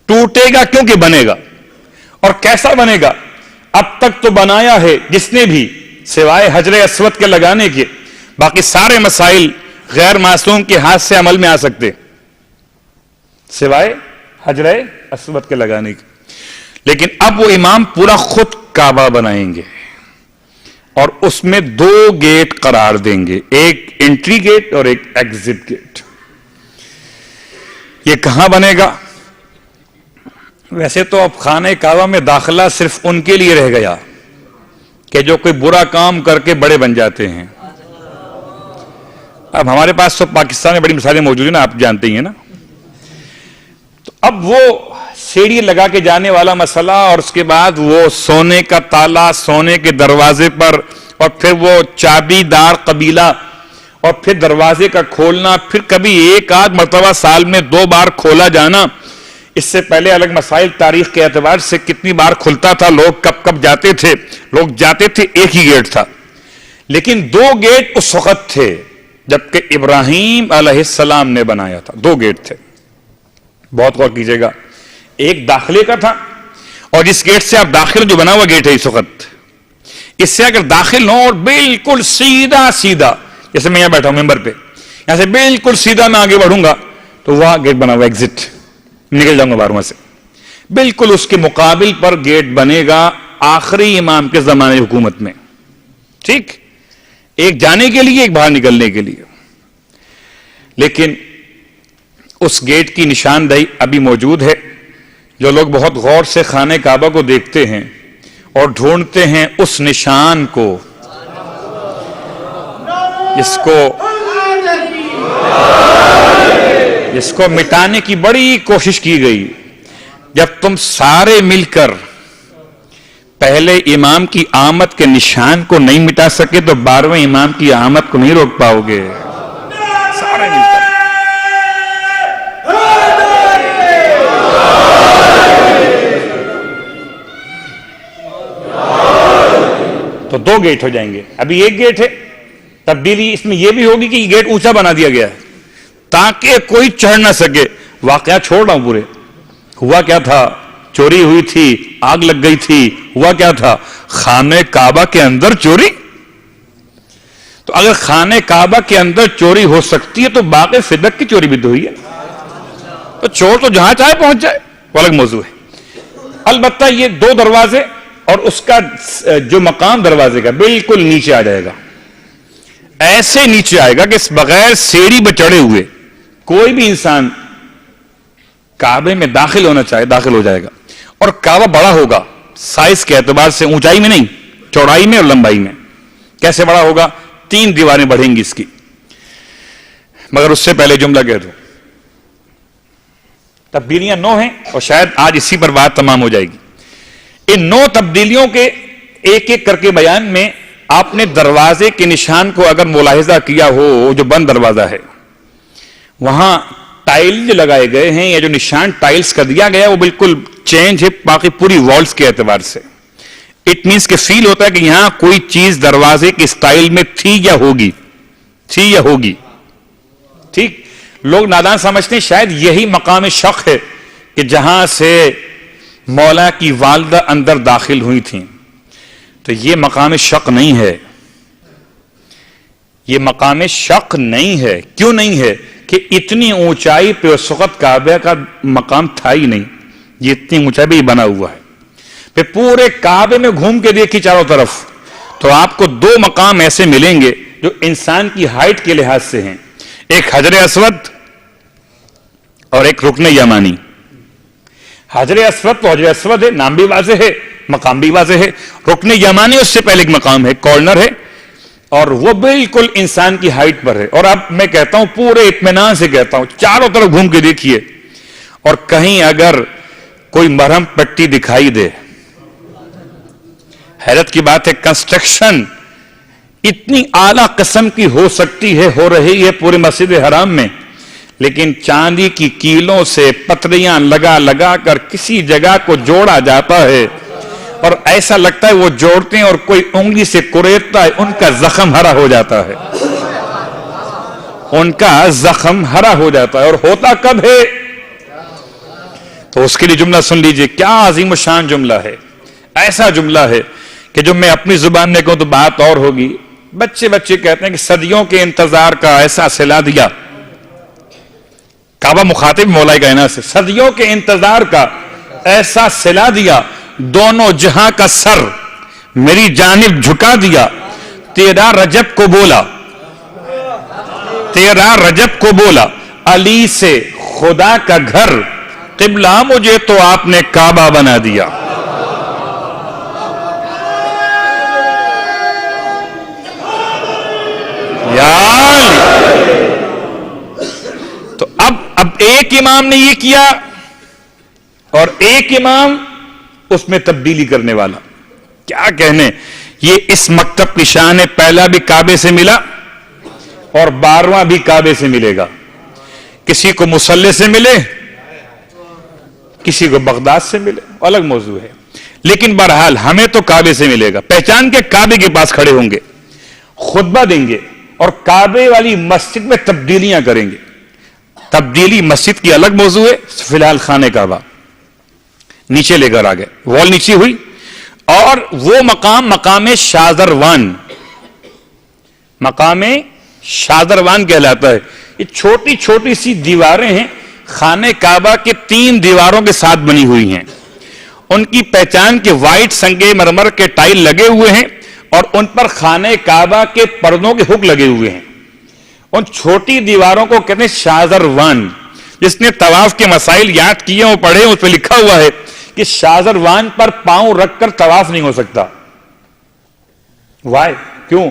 A: ٹوٹے گا کیونکہ بنے گا. اور کیسا بنے گا؟ اب تک تو بنایا ہے جس نے بھی، سوائے حجر اسود کے لگانے کے، باقی سارے مسائل غیر معصوم کے ہاتھ سے عمل میں آ سکتے سوائے حجر اسود کے لگانے کے. لیکن اب وہ امام پورا خود کعبہ بنائیں گے اور اس میں 2 گیٹ قرار دیں گے، ایک انٹری گیٹ اور ایک ایگزٹ گیٹ. یہ کہاں بنے گا؟ ویسے تو اب خانہ کعبہ میں داخلہ صرف ان کے لیے رہ گیا کہ جو کوئی برا کام کر کے بڑے بن جاتے ہیں. اب ہمارے پاس تو پاکستان میں بڑی مثالیں موجود ہیں نا، آپ جانتے ہی ہیں نا. تو اب وہ سیڑھی لگا کے جانے والا مسئلہ، اور اس کے بعد وہ سونے کا تالا سونے کے دروازے پر، اور پھر وہ چابی دار قبیلہ، اور پھر دروازے کا کھولنا، پھر کبھی 1 مرتبہ سال میں 2 بار کھولا جانا. اس سے پہلے الگ مسائل تاریخ کے اعتبار سے کتنی بار کھلتا تھا، لوگ کب کب جاتے تھے. لوگ جاتے تھے، ایک ہی گیٹ تھا. لیکن 2 گیٹ اس وقت تھے جبکہ ابراہیم علیہ السلام نے بنایا تھا. 2 گیٹ تھے، بہت غور کیجئے گا. ایک داخلے کا تھا، اور جس گیٹ سے آپ داخل جو بنا ہوا گیٹ ہے اس وقت، اس سے اگر داخل ہوں اور بالکل سیدھا سیدھا، جیسے میں یہاں بیٹھا ہوں ممبر پہ، یہاں سے بالکل سیدھا میں آگے بڑھوں گا تو وہاں گیٹ بنا ہوا ایگزٹ، نکل جاؤں گا باہر وہاں سے. بالکل اس کے مقابل پر گیٹ بنے گا آخری امام کے زمانے حکومت میں. ٹھیک، ایک جانے کے لیے، ایک باہر نکلنے کے لیے. لیکن اس گیٹ کی نشاندہی ابھی موجود ہے. جو لوگ بہت غور سے خانہ کعبہ کو دیکھتے ہیں اور ڈھونڈتے ہیں اس نشان کو جس کو مٹانے کی بڑی کوشش کی گئی. جب تم سارے مل کر پہلے امام کی آمد کے نشان کو نہیں مٹا سکے تو 12ویں امام کی آمد کو نہیں روک پاؤ گے. سارے مل کر تو 2 گیٹ ہو جائیں گے. ابھی 1 گیٹ ہے. تبدیلی اس میں یہ بھی ہوگی کہ یہ گیٹ اونچا بنا دیا گیا ہے تاکہ کوئی چڑھ نہ سکے. واقعہ چھوڑ رہا ہوں پورے. ہوا کیا تھا؟ چوری ہوئی تھی، آگ لگ گئی تھی. ہوا کیا تھا؟ خانہ کعبہ کے اندر چوری. تو اگر خانہ کعبہ کے اندر چوری ہو سکتی ہے تو باقی فدق کی چوری بھی تو ہوئی ہے. تو چور تو جہاں چاہے پہنچ جائے، وہ الگ موضوع ہے. البتہ یہ 2 دروازے اور اس کا جو مقام دروازے کا بالکل نیچے آ جائے گا. ایسے نیچے آئے گا کہ اس بغیر سیڑھی پہ چڑھے ہوئے کوئی بھی انسان کعبے میں داخل ہونا چاہے داخل ہو جائے گا. اور کعبہ بڑا ہوگا سائز کے اعتبار سے، اونچائی میں نہیں، چوڑائی میں اور لمبائی میں. کیسے بڑا ہوگا؟ 3 دیواریں بڑھیں گی اس کی. مگر اس سے پہلے جملہ کہہ دوں، تبدیلیاں 9 ہیں اور شاید آج اسی پر بات تمام ہو جائے گی. ان 9 تبدیلیوں کے ایک ایک کر کے بیان میں آپ نے دروازے کے نشان کو اگر ملاحظہ کیا ہو، جو بند دروازہ ہے وہاں ٹائل جو لگائے گئے ہیں یا جو نشان ٹائلز کا دیا گیا وہ بالکل چینج ہے باقی پوری والز کے اعتبار سے. اٹ مینس کہ فیل ہوتا ہے کہ یہاں کوئی چیز دروازے کی سٹائل میں تھی یا ہوگی. ٹھیک، لوگ نادان سمجھتے ہیں شاید یہی مقام شق ہے کہ جہاں سے مولا کی والدہ اندر داخل ہوئی تھیں. تو یہ مقام شق نہیں ہے، یہ مقام شق نہیں ہے. کیوں نہیں ہے؟ کہ اتنی اونچائی پہ اس وقت کعبہ کا مقام تھا ہی نہیں. یہ اتنی اونچائی پہ یہ بنا ہوا ہے. پھر پورے کعبے میں گھوم کے دیکھی چاروں طرف تو آپ کو 2 مقام ایسے ملیں گے جو انسان کی ہائٹ کے لحاظ سے ہیں. ایک حجر اسود اور ایک رکن یمانی. حجر اسود تو حجر اسود ہے، نام بھی واضح ہے، مقام بھی واضح ہے. رکن یمانی اس سے پہلے ایک مقام ہے، کارنر ہے، اور وہ بالکل انسان کی ہائٹ پر ہے. اور اب میں کہتا ہوں پورے اطمینان سے کہتا ہوں چاروں طرف گھوم کے دیکھیے اور کہیں اگر کوئی مرہم پٹی دکھائی دے، حیرت کی بات ہے کنسٹرکشن اتنی اعلی قسم کی ہو سکتی ہے، ہو رہی ہے پورے مسجد حرام میں، لیکن چاندی کی کیلوں سے پتریاں لگا لگا کر کسی جگہ کو جوڑا جاتا ہے اور ایسا لگتا ہے وہ جوڑتے ہیں اور کوئی انگلی سے کریدتا ہے، ان کا زخم ہرا ہو جاتا ہے. ان کا زخم ہرا ہو جاتا ہے. اور ہوتا کب ہے؟ تو اس کے لیے جملہ سن لیجئے، کیا عظیم الشان جملہ ہے. ایسا جملہ ہے کہ جو میں اپنی زبان میں کہوں تو بات اور ہوگی. بچے کہتے ہیں کہ صدیوں کے انتظار کا ایسا صلہ دیا. کعبہ مخاطب مولا کائنات سے، صدیوں کے انتظار کا ایسا صلہ دیا، دونوں جہاں کا سر میری جانب جھکا دیا. 13 رجب کو بولا، 13 رجب کو بولا، علی سے خدا کا گھر قبلہ مجھے تو آپ نے کعبہ بنا دیا. تو اب ایک امام نے یہ کیا اور ایک امام اس میں تبدیلی کرنے والا. کیا کہنے، یہ اس مکتب کی شان ہے. پہلا بھی کعبے سے ملا اور 12واں بھی کعبے سے ملے گا. کسی کو مصلی سے ملے، کسی کو بغداد سے ملے، الگ موضوع ہے، لیکن بہرحال ہمیں تو کعبے سے ملے گا. پہچان کے کعبے کے پاس کھڑے ہوں گے، خطبہ دیں گے اور کعبے والی مسجد میں تبدیلیاں کریں گے. تبدیلی مسجد کی الگ موضوع ہے. فی الحال خانہ کعبہ نیچے لے کر آ گئے، وال نیچے ہوئی اور وہ مقام شاذروان، مقام شاذروان کہلاتا ہے. یہ چھوٹی چھوٹی سی دیواریں ہیں، خانہ کعبہ کے 3 دیواروں کے ساتھ بنی ہوئی ہیں. ان کی پہچان کے وائٹ سنگ مرمر کے ٹائل لگے ہوئے ہیں اور ان پر خانہ کعبہ کے پردوں کے ہک لگے ہوئے ہیں. ان چھوٹی دیواروں کو کہتے ہیں شاذروان. جس نے طواف کے مسائل یاد کیے اور پڑھے اس پہ لکھا ہوا ہے کہ شاذروان پر پاؤں رکھ کر طواف نہیں ہو سکتا. وائے؟ کیوں؟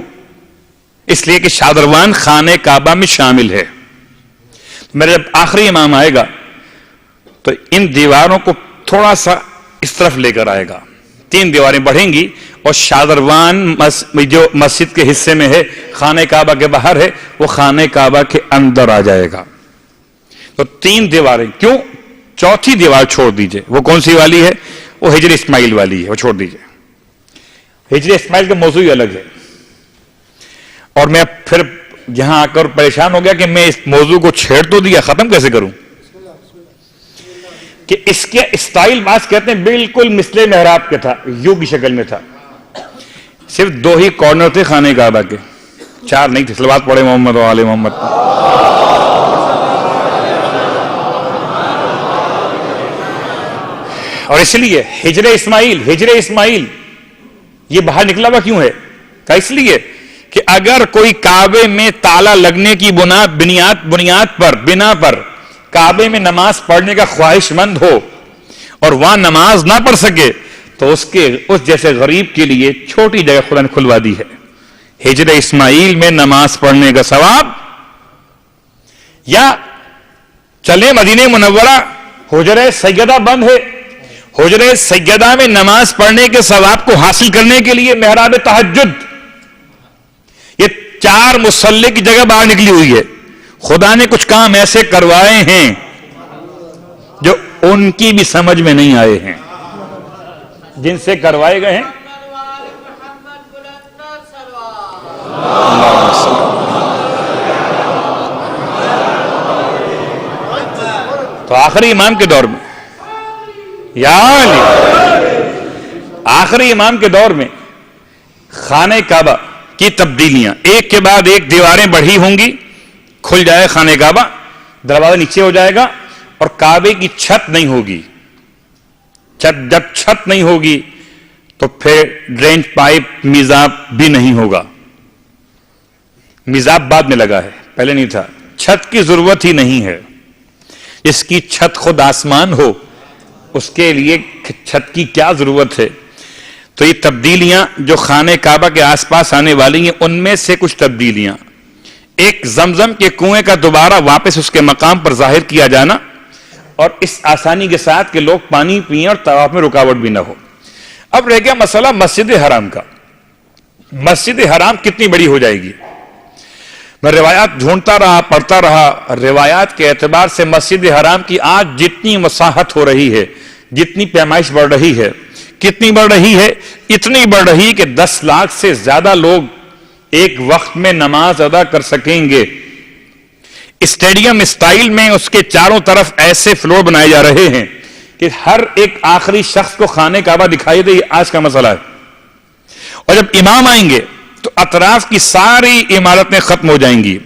A: اس لیے کہ شاذروان خانہ کعبہ میں شامل ہے. میرے جب آخری امام آئے گا تو ان دیواروں کو تھوڑا سا اس طرف لے کر آئے گا. 3 دیواریں بڑھیں گی اور شاذروان جو مسجد کے حصے میں ہے، خانہ کعبہ کے باہر ہے، وہ خانہ کعبہ کے اندر آ جائے گا. تو 3 دیواریں کیوں؟ 4تھی دیوار چھوڑ دیجئے. وہ کون سی والی ہے؟ وہ ہجر اسماعیل والی ہے، وہ چھوڑ دیجئے. ہجر اسماعیل کا موضوع ہی الگ ہے. اور میں پھر یہاں آ کر پریشان ہو گیا کہ میں اس موضوع کو چھیڑ تو دیا، ختم کیسے کروں؟ کہ اس کے اسٹائل بعض کہتے ہیں بالکل مثل محراب کے تھا، یو کی شکل میں تھا. صرف 2 ہی کارنر تھے خانہ کعبہ کے، 4 نہیں تھے. صلوات پڑھے محمد و آل محمد. اور اس لیے ہجر اسماعیل یہ باہر نکلا ہوا کیوں ہے؟ کہ اس لیے کہ اگر کوئی کعبے میں تالا لگنے کی بنا پر کعبے میں نماز پڑھنے کا خواہش مند ہو اور وہاں نماز نہ پڑھ سکے تو اس جیسے غریب کے لیے چھوٹی جگہ خدا نے کھلوا دی ہے. ہجر اسماعیل میں نماز پڑھنے کا ثواب، یا چلے مدینہ منورہ، حجرہ سیدہ بند ہے، حجرے سیدہ میں نماز پڑھنے کے ثواب کو حاصل کرنے کے لیے محراب تہجد، یہ 4 مصلی کی جگہ باہر نکلی ہوئی ہے. خدا نے کچھ کام ایسے کروائے ہیں جو ان کی بھی سمجھ میں نہیں آئے ہیں، جن سے کروائے گئے ہیں. تو آخری امام کے دور میں آخری امام کے دور میں خانہ کعبہ کی تبدیلیاں، ایک کے بعد ایک دیواریں بڑھی ہوں گی، کھل جائے خانہ کعبہ، دروازہ نیچے ہو جائے گا اور کعبے کی چھت نہیں ہوگی. جب چھت نہیں ہوگی تو پھر ڈرینج پائپ میزاب بھی نہیں ہوگا. میزاب بعد میں لگا ہے، پہلے نہیں تھا. چھت کی ضرورت ہی نہیں ہے. اس کی چھت خود آسمان ہو، اس کے لیے چھت کی کیا ضرورت ہے؟ تو یہ تبدیلیاں جو خانہ کعبہ کے آس پاس آنے والی ہیں، ان میں سے کچھ تبدیلیاں، ایک زمزم کے کنویں کا دوبارہ واپس اس کے مقام پر ظاہر کیا جانا، اور اس آسانی کے ساتھ کہ لوگ پانی پئیں اور طواف میں رکاوٹ بھی نہ ہو. اب رہ گیا مسئلہ مسجد حرام کا. مسجد حرام کتنی بڑی ہو جائے گی؟ میں روایات ڈھونڈتا رہا، پڑھتا رہا. روایات کے اعتبار سے مسجد حرام کی آج جتنی مساحت ہو رہی ہے، جتنی پیمائش بڑھ رہی ہے، کتنی بڑھ رہی ہے؟ اتنی بڑھ رہی کہ 10 لاکھ سے زیادہ لوگ ایک وقت میں نماز ادا کر سکیں گے. اسٹیڈیم اسٹائل میں اس کے چاروں طرف ایسے فلور بنائے جا رہے ہیں کہ ہر ایک آخری شخص کو خانہ کعبہ دکھائی دے. یہ آج کا مسئلہ ہے. اور جب امام آئیں گے تو اطراف کی ساری عمارتیں ختم ہو جائیں گی.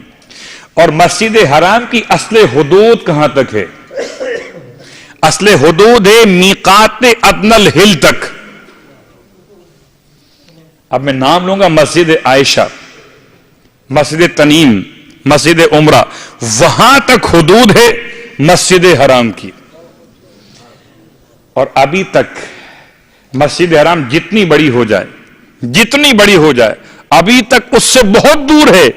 A: اور مسجد حرام کی اصل حدود کہاں تک ہے؟ اصل حدود ہے میقات ادنی الہل تک. اب میں نام لوں گا: مسجد عائشہ، مسجد تنیم، مسجد عمرہ. وہاں تک حدود ہے مسجد حرام کی. اور ابھی تک مسجد حرام جتنی بڑی ہو جائے ابھی تک اس سے بہت دور ہے.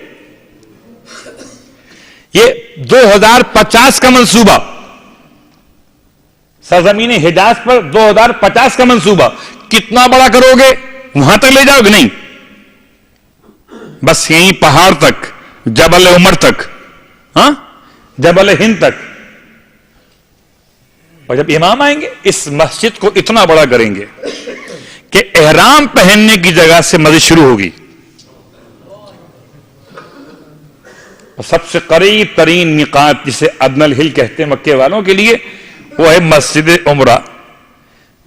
A: یہ 2050 کا منصوبہ، سرزمین حجاز پر 2050 کا منصوبہ. کتنا بڑا کرو گے؟ وہاں تک لے جاؤ گے؟ نہیں، بس یہیں پہاڑ تک، جبل عمر تک، ہاں، جبل ہند تک. اور جب امام آئیں گے اس مسجد کو اتنا بڑا کریں گے کہ احرام پہننے کی جگہ سے مسجد شروع ہوگی. اور سب سے قریب ترین میقات جسے ادنی الہل کہتے ہیں مکے والوں کے لیے، وہ ہے مسجد عمرہ،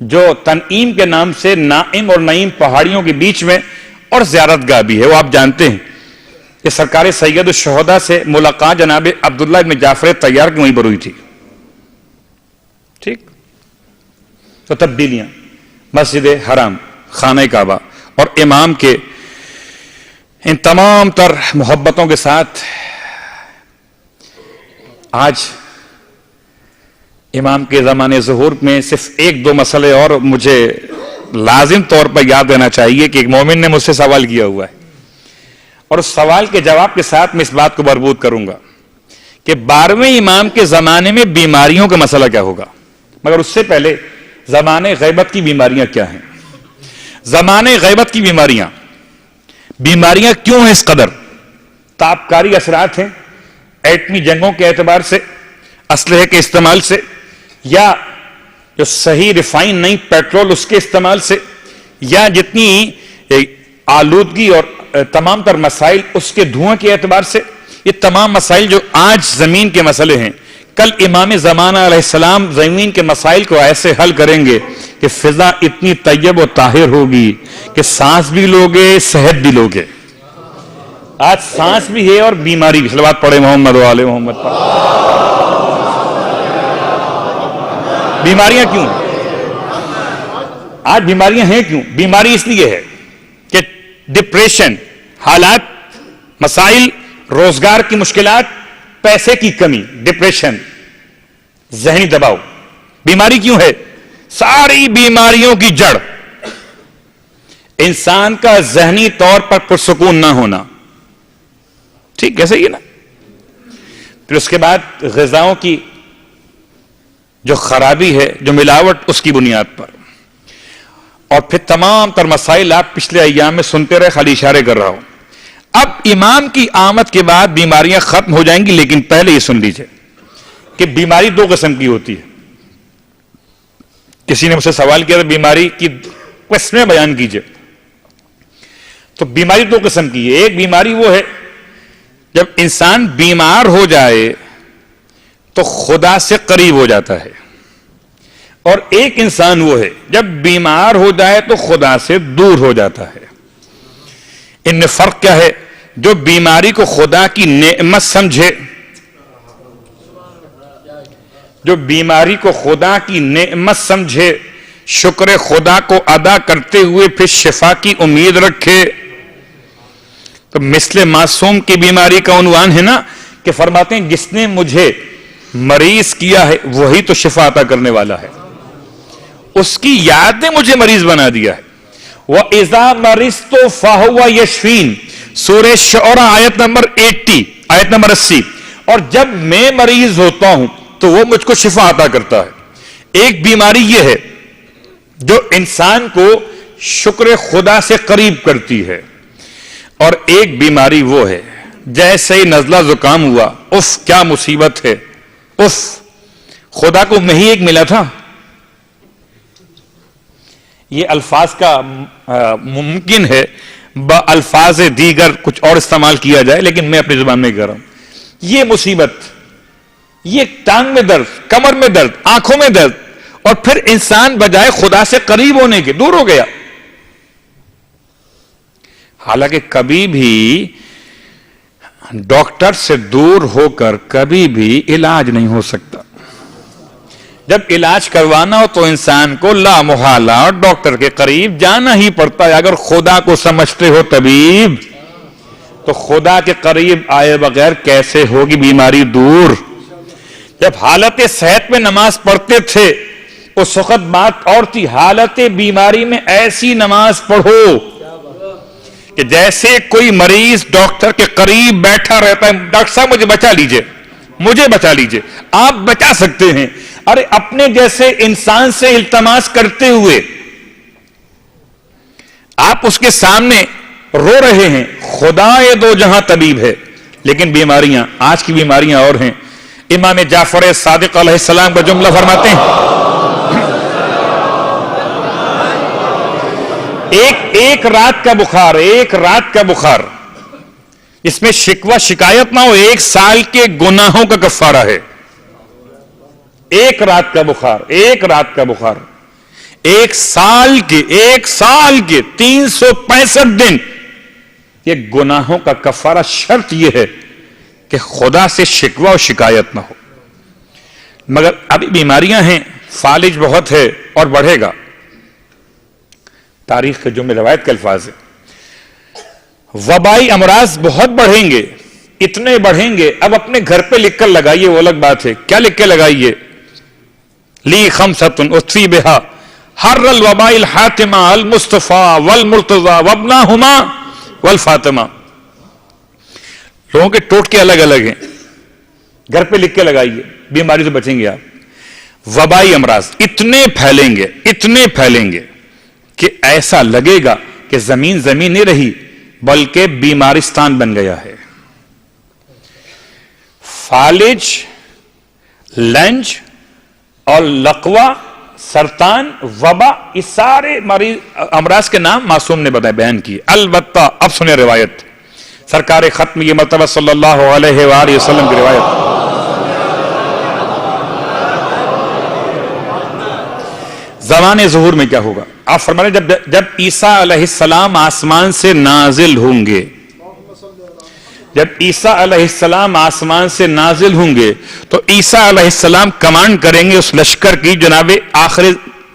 A: جو تنعیم کے نام سے نائم اور نعیم پہاڑیوں کے بیچ میں اور زیارت گاہ بھی ہے. وہ آپ جانتے ہیں کہ سرکار سید الشہداء سے ملاقات جناب عبداللہ ابن جعفر طیار کی وہیں پر ہوئی تھی. ٹھیک. تو تبدیلیاں، مسجد حرام، خانہ کعبہ اور امام کے ان تمام تر محبتوں کے ساتھ آج امام کے زمانے ظہور میں صرف 1-2 مسئلے اور مجھے لازم طور پر یاد دینا چاہیے کہ ایک مومن نے مجھ سے سوال کیا ہوا ہے، اور اس سوال کے جواب کے ساتھ میں اس بات کو مربوط کروں گا کہ 12ویں امام کے زمانے میں بیماریوں کا مسئلہ کیا ہوگا. مگر اس سے پہلے زمانے غیبت کی بیماریاں کیا ہیں؟ زمانے غیبت کی بیماریاں کیوں ہیں اس قدر؟ تابکاری اثرات ہیں، ایٹمی جنگوں کے اعتبار سے، اسلحے کے استعمال سے، یا جو صحیح ریفائن نہیں پیٹرول اس کے استعمال سے، یا جتنی آلودگی اور تمام تر مسائل اس کے دھواں کے اعتبار سے. یہ تمام مسائل جو آج زمین کے مسئلے ہیں، کل امام زمانہ علیہ السلام زمین کے مسائل کو ایسے حل کریں گے کہ فضا اتنی طیب و طاہر ہوگی کہ سانس بھی لوگے، صحت بھی لوگے. آج سانس بھی ہے اور بیماری بھی. صلوات پڑھے محمد و آل محمد پر. بیماریاں کیوں ہیں؟ آج بیماریاں ہیں کیوں؟ بیماری اس لیے ہے کہ ڈپریشن، حالات، مسائل، روزگار کی مشکلات، پیسے کی کمی، ڈپریشن، ذہنی دباؤ. بیماری کیوں ہے؟ ساری بیماریوں کی جڑ انسان کا ذہنی طور پر پرسکون نہ ہونا. ٹھیک، کیسے یہ نا. پھر اس کے بعد غذاؤں کی جو خرابی ہے، جو ملاوٹ، اس کی بنیاد پر. اور پھر تمام تر مسائل آپ پچھلے ایام میں سنتے رہے، خالی اشارے کر رہا ہوں. اب امام کی آمد کے بعد بیماریاں ختم ہو جائیں گی، لیکن پہلے یہ سن لیجئے کہ بیماری دو قسم کی ہوتی ہے. کسی نے مجھ سے سوال کیا تھا بیماری کی قسمیں بیان کیجئے. تو بیماری دو قسم کی ہے. ایک بیماری وہ ہے جب انسان بیمار ہو جائے تو خدا سے قریب ہو جاتا ہے، اور ایک انسان وہ ہے جب بیمار ہو جائے تو خدا سے دور ہو جاتا ہے. ان میں فرق کیا ہے؟ جو بیماری کو خدا کی نعمت سمجھے، جو بیماری کو خدا کی نعمت سمجھے، شکر خدا کو ادا کرتے ہوئے پھر شفا کی امید رکھے. تو مثل معصوم کی بیماری کا عنوان ہے نا کہ فرماتے ہیں جس نے مجھے مریض کیا ہے وہی تو شفا عطا کرنے والا ہے. اس کی یاد نے مجھے مریض بنا دیا ہے. وَإِذَا مَرِضْتُ فَهُوَ يَشْفِينِ، سورہ شعراء آیت نمبر 80. اور جب میں مریض ہوتا ہوں تو وہ مجھ کو شفا عطا کرتا ہے. ایک بیماری یہ ہے جو انسان کو شکر خدا سے قریب کرتی ہے، اور ایک بیماری وہ ہے جیسے ہی نزلہ زکام ہوا، اف کیا مصیبت ہے، اف خدا کو میں ہی ایک ملا تھا. یہ الفاظ کا ممکن ہے الفاظ دیگر کچھ اور استعمال کیا جائے، لیکن میں اپنی زبان میں کہہ رہا ہوں. یہ مصیبت، یہ ٹانگ میں درد، کمر میں درد، آنکھوں میں درد، اور پھر انسان بجائے خدا سے قریب ہونے کے دور ہو گیا. حالانکہ کبھی بھی ڈاکٹر سے دور ہو کر کبھی بھی علاج نہیں ہو سکتا. جب علاج کروانا ہو تو انسان کو لا محالہ ڈاکٹر کے قریب جانا ہی پڑتا ہے. اگر خدا کو سمجھتے ہو طبیب، تو خدا کے قریب آئے بغیر کیسے ہوگی بیماری دور؟ جب حالت صحت میں نماز پڑھتے تھے اس وقت بات اور تھی، حالت بیماری میں ایسی نماز پڑھو کہ جیسے کوئی مریض ڈاکٹر کے قریب بیٹھا رہتا ہے، ڈاکٹر صاحب مجھے بچا لیجئے، مجھے بچا لیجئے. آپ بچا سکتے ہیں. ارے اپنے جیسے انسان سے التماس کرتے ہوئے آپ اس کے سامنے رو رہے ہیں. خدا یہ دو جہاں طبیب ہے، لیکن بیماریاں، آج کی بیماریاں اور ہیں. امام جعفر صادق علیہ السلام کا جملہ فرماتے ہیں، ایک رات کا بخار، ایک رات کا بخار، اس میں شکوہ شکایت نہ ہو، 1 سال کے گناہوں کا کفارہ ہے. ایک رات کا بخار، ایک رات کا بخار، 1 سال کے 365 دن، یہ گناہوں کا کفارہ. شرط یہ ہے کہ خدا سے شکوہ و شکایت نہ ہو. مگر ابھی بیماریاں ہیں، فالج بہت ہے اور بڑھے گا. تاریخ کے جملے روایت کے الفاظ ہیں، وبائی امراض بہت بڑھیں گے، اتنے بڑھیں گے. اب اپنے گھر پہ لکھ کر لگائیے، وہ الگ بات ہے. کیا لکھ کے لگائیے؟ لی خمسۃ اطفی بہا حر الوباء الحاتمہ المصطفیٰ والمرتضیٰ وابناہما والفاطمہ. لوگوں کے ٹوٹکے الگ الگ ہیں، گھر پہ لکھ کے لگائیے، بیماری سے بچیں گے آپ. وبائی امراض اتنے پھیلیں گے کہ ایسا لگے گا کہ زمین نہیں رہی بلکہ بیمارستان بن گیا ہے. فالج، لنج اور لقوہ، سرطان، وبا، اس سارے امراض کے نام معصوم نے بیان کیے. البتہ اب سنیں روایت، سرکار ختم یہ مرتبہ صلی اللہ علیہ وآلہ وسلم کی روایت. زمان ظہور میں کیا ہوگا؟ آپ فرمائیں جب عیسیٰ علیہ السلام آسمان سے نازل ہوں گے، جب عیسیٰ علیہ السلام آسمان سے نازل ہوں گے تو عیسیٰ علیہ السلام کمانڈ کریں گے اس لشکر کی، جناب آخر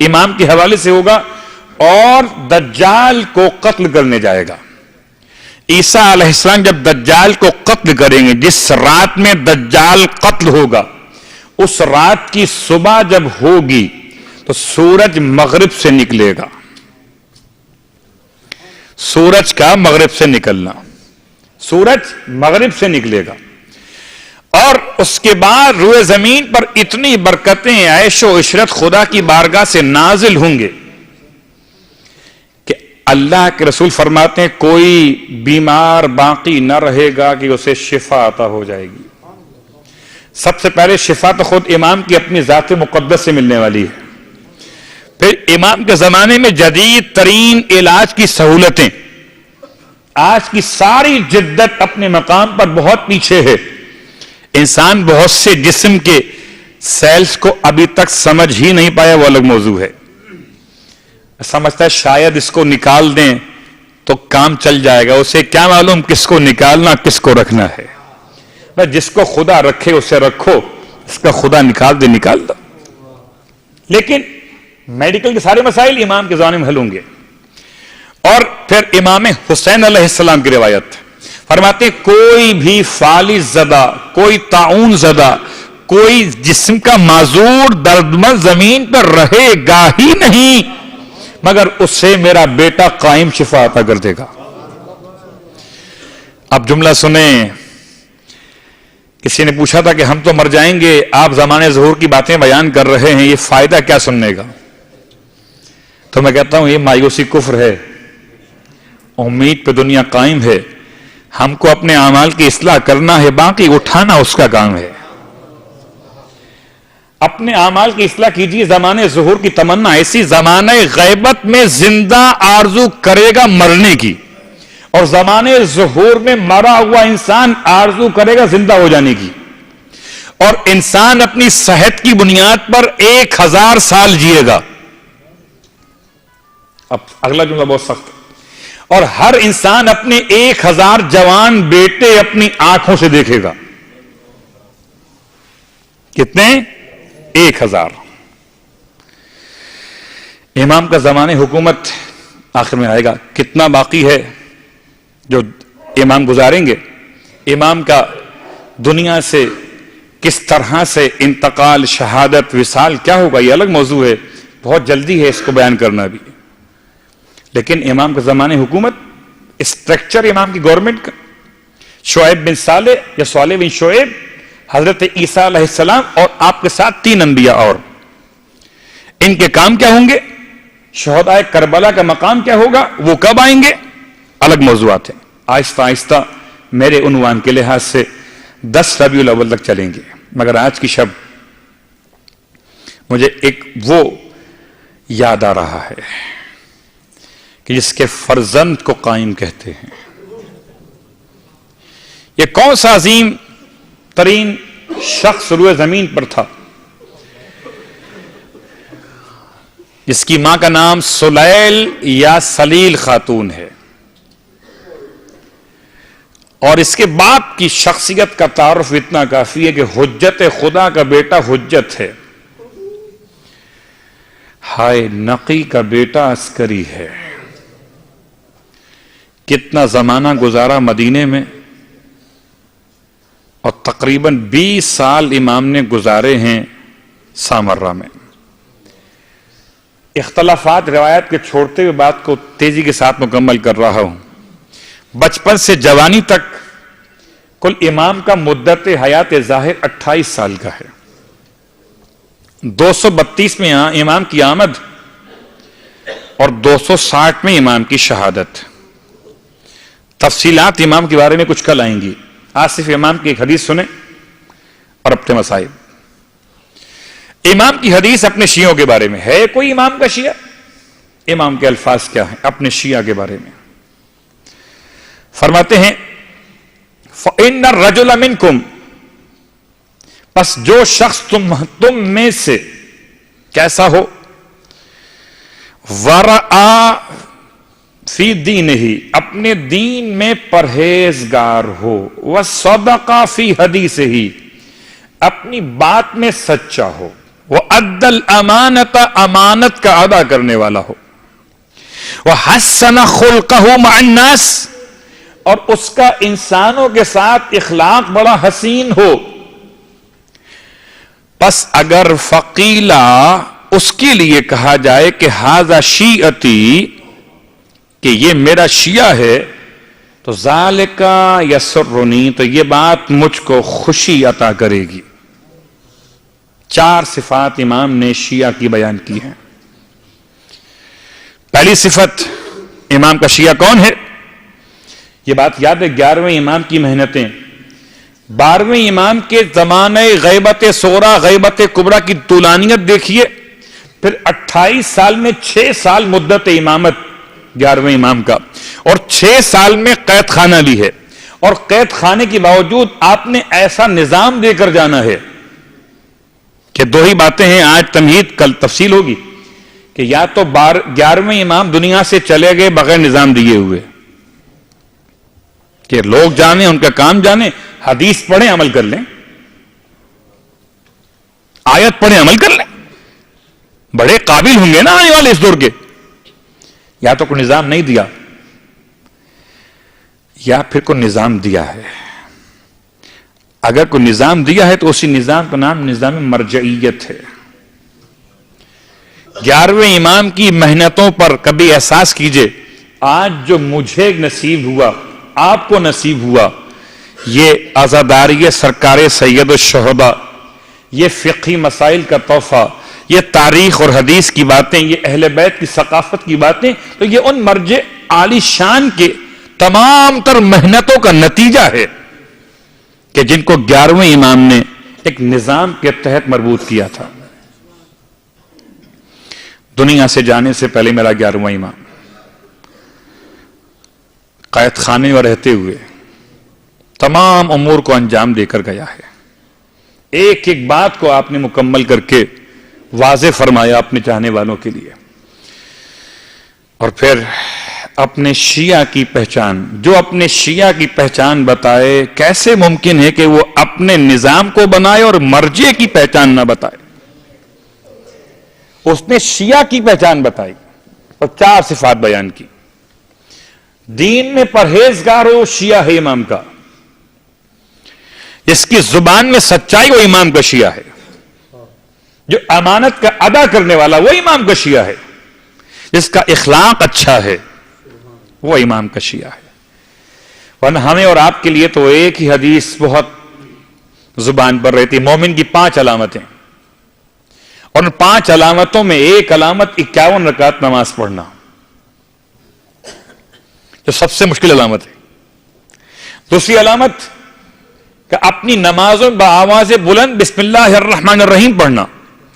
A: امام کے حوالے سے ہوگا، اور دجال کو قتل کرنے جائے گا. عیسیٰ علیہ السلام جب دجال کو قتل کریں گے، جس رات میں دجال قتل ہوگا، اس رات کی صبح جب ہوگی تو سورج مغرب سے نکلے گا. سورج کا مغرب سے نکلنا، سورج مغرب سے نکلے گا، اور اس کے بعد روئے زمین پر اتنی برکتیں، عیش و عشرت خدا کی بارگاہ سے نازل ہوں گے کہ اللہ کے رسول فرماتے ہیں کوئی بیمار باقی نہ رہے گا کہ اسے شفا عطا ہو جائے گی۔ سب سے پہلے شفا تو خود امام کی اپنی ذات مقدس سے ملنے والی ہے، پھر امام کے زمانے میں جدید ترین علاج کی سہولتیں، آج کی ساری جدت اپنے مقام پر بہت پیچھے ہے، انسان بہت سے جسم کے سیلز کو ابھی تک سمجھ ہی نہیں پایا، وہ الگ موضوع ہے، سمجھتا ہے شاید اس کو نکال دیں تو کام چل جائے گا، اسے کیا معلوم کس کو نکالنا کس کو رکھنا ہے۔ جس کو خدا رکھے اسے رکھو، اس کا خدا نکال دے نکال دو۔ لیکن میڈیکل کے سارے مسائل امام کے زمانے میں حل ہوں گے۔ اور پھر امام حسین علیہ السلام کی روایت فرماتے کوئی بھی فالج زدہ، کوئی طاعون زدہ، کوئی جسم کا معذور دردمند زمین پر رہے گا ہی نہیں مگر اس سے میرا بیٹا قائم شفا عطا کر دے گا۔ اب جملہ سنیں، کسی نے پوچھا تھا کہ ہم تو مر جائیں گے، آپ زمانے ظہور کی باتیں بیان کر رہے ہیں، یہ فائدہ کیا سننے کا؟ تو میں کہتا ہوں یہ مایوسی کفر ہے، امید پہ دنیا قائم ہے، ہم کو اپنے اعمال کی اصلاح کرنا ہے، باقی اٹھانا اس کا کام ہے۔ اپنے اعمال کی اصلاح کیجیے، زمانے ظہور کی تمنا ایسی زمانے غیبت میں زندہ آرزو کرے گا مرنے کی، اور زمانے ظہور میں مرا ہوا انسان آرزو کرے گا زندہ ہو جانے کی، اور انسان اپنی صحت کی بنیاد پر 1000 سال جیے گا۔ اب اگلا جملہ بہت سخت ہے، اور ہر انسان اپنے 1000 جوان بیٹے اپنی آنکھوں سے دیکھے گا۔ کتنے؟ 1000۔ امام کا زمانے حکومت آخر میں آئے گا، کتنا باقی ہے جو امام گزاریں گے؟ امام کا دنیا سے کس طرح سے انتقال، شہادت، وصال کیا ہوگا، یہ الگ موضوع ہے، بہت جلدی ہے اس کو بیان کرنا بھی۔ لیکن امام کا زمانے حکومت، اسٹرکچر امام کی گورنمنٹ کا، شعیب بن صالح یا صالح بن شعیب، حضرت عیسیٰ علیہ السلام اور آپ کے ساتھ 3 انبیاء، اور ان کے کام کیا ہوں گے، شہدائے کربلا کا مقام کیا ہوگا، وہ کب آئیں گے، الگ موضوعات ہیں۔ آہستہ آہستہ میرے عنوان کے لحاظ سے 10 ربیع الاول تک چلیں گے، مگر آج کی شب مجھے ایک وہ یاد آ رہا ہے کہ جس کے فرزند کو قائم کہتے ہیں۔ یہ کون سا عظیم ترین شخص روئے زمین پر تھا جس کی ماں کا نام سلیل یا سلیل خاتون ہے، اور اس کے باپ کی شخصیت کا تعارف اتنا کافی ہے کہ حجت خدا کا بیٹا حجت ہے، ہائے نقی کا بیٹا عسکری ہے۔ کتنا زمانہ گزارا مدینے میں، اور تقریباً 20 سال امام نے گزارے ہیں سامرہ میں۔ اختلافات روایت کے چھوڑتے ہوئے بات کو تیزی کے ساتھ مکمل کر رہا ہوں۔ بچپن سے جوانی تک کل امام کا مدت حیات ظاہر 28 سال کا ہے۔ 232 میں امام کی آمد اور 260 میں امام کی شہادت۔ تفصیلات امام کے بارے میں کچھ کل آئیں گی، آج صرف امام کی ایک حدیث سنیں اور اپنے مسائل۔ امام کی حدیث اپنے شیعوں کے بارے میں ہے، کوئی امام کا شیعہ؟ امام کے الفاظ کیا ہیں اپنے شیعہ کے بارے میں؟ فرماتے ہیں فَإِنَّ الرَّجُلَ مِنْكُمْ، پس جو شخص تم میں سے کیسا ہو، وَرَعَا فی دینہی، اپنے دین میں پرہیزگار ہو، وَصَدَقَ فی حدیثہی، اپنی بات میں سچا ہو، وَأَدَّ الْأَمَانَةَ، امانت کا ادا کرنے والا ہو، وَحَسَّنَ خُلْقَهُ مَعَ النَّاسِ، اور اس کا انسانوں کے ساتھ اخلاق بڑا حسین ہو، پس اگر فقیلا اس کے لیے کہا جائے کہ ھذا شیعتی، کہ یہ میرا شیعہ ہے، تو ذالکا یسرنی، تو یہ بات مجھ کو خوشی عطا کرے گی۔ 4 صفات امام نے شیعہ کی بیان کی ہیں۔ پہلی صفت امام کا شیعہ کون ہے؟ یہ بات یاد ہے، 11ویں امام کی محنتیں، 12ویں امام کے زمانے غیبت صغریٰ غیبت کبریٰ کی طولانیت دیکھیے، پھر 28 سال میں 6 سال مدت امامت 11ویں امام کا، اور 6 سال میں قید خانہ بھی ہے، اور قید خانے کے باوجود آپ نے ایسا نظام دے کر جانا ہے کہ 2 ہی باتیں ہیں، آج تمہید کل تفصیل ہوگی، کہ یا تو 11ویں امام دنیا سے چلے گئے بغیر نظام دیے ہوئے، کہ لوگ جانیں، ان کا کام جانیں، حدیث پڑھیں عمل کر لیں، آیت پڑھیں عمل کر لیں، بڑے قابل ہوں گے نا آنے والے اس دور کے، یا تو کوئی نظام نہیں دیا، یا پھر کوئی نظام دیا ہے۔ اگر کوئی نظام دیا ہے تو اسی نظام کا نام نظام مرجعیت ہے۔ 11ویں امام کی محنتوں پر کبھی احساس کیجئے، آج جو مجھے نصیب ہوا، آپ کو نصیب ہوا، یہ عزاداری سرکار سید الشہداء، یہ فقہی مسائل کا تحفہ، یہ تاریخ اور حدیث کی باتیں، یہ اہل بیت کی ثقافت کی باتیں، تو یہ ان مرجع عالی شان کے تمام تر محنتوں کا نتیجہ ہے کہ جن کو 11ویں امام نے ایک نظام کے تحت مربوط کیا تھا۔ دنیا سے جانے سے پہلے میرا 11واں امام قید خانے میں رہتے ہوئے تمام امور کو انجام دے کر گیا ہے۔ ایک ایک بات کو آپ نے مکمل کر کے واضح فرمایا اپنے چاہنے والوں کے لیے، اور پھر اپنے شیعہ کی پہچان، جو اپنے شیعہ کی پہچان بتائے، کیسے ممکن ہے کہ وہ اپنے نظام کو بنائے اور مرجع کی پہچان نہ بتائے؟ اس نے شیعہ کی پہچان بتائی اور 4 صفات بیان کی۔ دین میں پرہیزگار ہو شیعہ ہے امام کا، جس کی زبان میں سچائی وہ امام کا شیعہ ہے، جو امانت کا ادا کرنے والا وہ امام کا شیعہ ہے، جس کا اخلاق اچھا ہے وہ امام کا شیعہ ہے۔ ورنہ ہمیں اور آپ کے لیے تو ایک ہی حدیث بہت زبان پر رہتی، مومن کی 5 علامتیں، اور ان 5 علامتوں میں ایک علامت 51 رکعت نماز پڑھنا، جو سب سے مشکل علامت ہے۔ دوسری علامت کہ اپنی نمازوں بآواز بلند بسم اللہ الرحمن الرحیم پڑھنا۔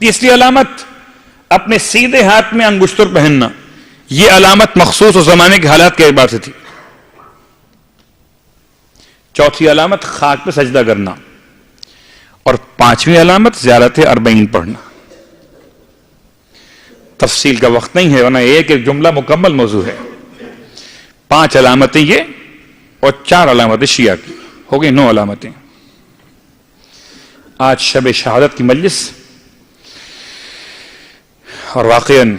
A: تیسری علامت اپنے سیدھے ہاتھ میں انگشتر پہننا، یہ علامت مخصوص اس زمانے کے حالات کے اعتبار سے تھی۔ چوتھی علامت خاک پہ سجدہ کرنا، اور 5ویں علامت زیارت اربعین پڑھنا۔ تفصیل کا وقت نہیں ہے، ورنہ ایک ایک جملہ مکمل موضوع ہے۔ 5 علامتیں یہ اور 4 علامتیں شیعہ کی، ہو گئی 9 علامتیں۔ آج شب شہادت کی مجلس، اور واقعاً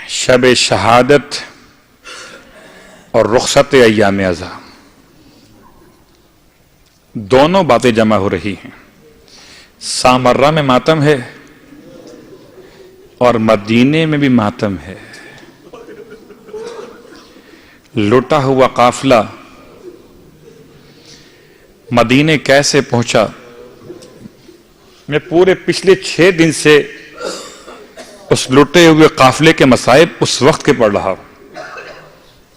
A: شب شہادت اور رخصت ایام عزا دونوں باتیں جمع ہو رہی ہیں۔ سامرہ میں ماتم ہے اور مدینے میں بھی ماتم ہے۔ لٹا ہوا قافلہ مدینے کیسے پہنچا، میں پورے پچھلے 6 دن سے اس لٹے ہوئے قافلے کے مصائب اس وقت کے پڑھ رہا ہوں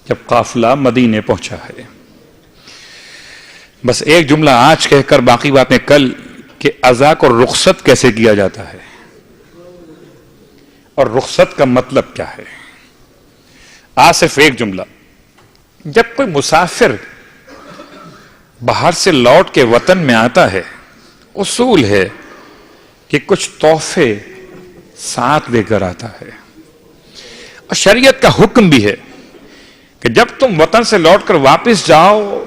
A: جب قافلہ مدینے پہنچا ہے۔ بس ایک جملہ آج کہہ کر باقی باتیں کل، کہ عزا کو رخصت کیسے کیا جاتا ہے اور رخصت کا مطلب کیا ہے۔ آج صرف ایک جملہ، جب کوئی مسافر باہر سے لوٹ کے وطن میں آتا ہے، اصول ہے کہ کچھ تحفے ساتھ لے کر آتا ہے، اور شریعت کا حکم بھی ہے کہ جب تم وطن سے لوٹ کر واپس جاؤ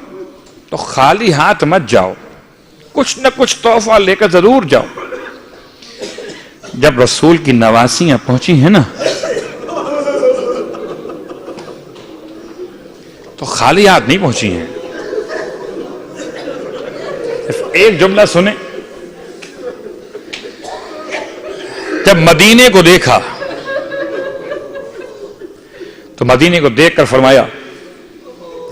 A: تو خالی ہاتھ مت جاؤ، کچھ نہ کچھ تحفہ لے کر ضرور جاؤ۔ جب رسول کی نواسیاں پہنچی ہیں نا تو خالی ہاتھ نہیں پہنچی ہیں۔ ایک جملہ سنیں، جب مدینے کو دیکھا تو مدینے کو دیکھ کر فرمایا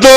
A: 2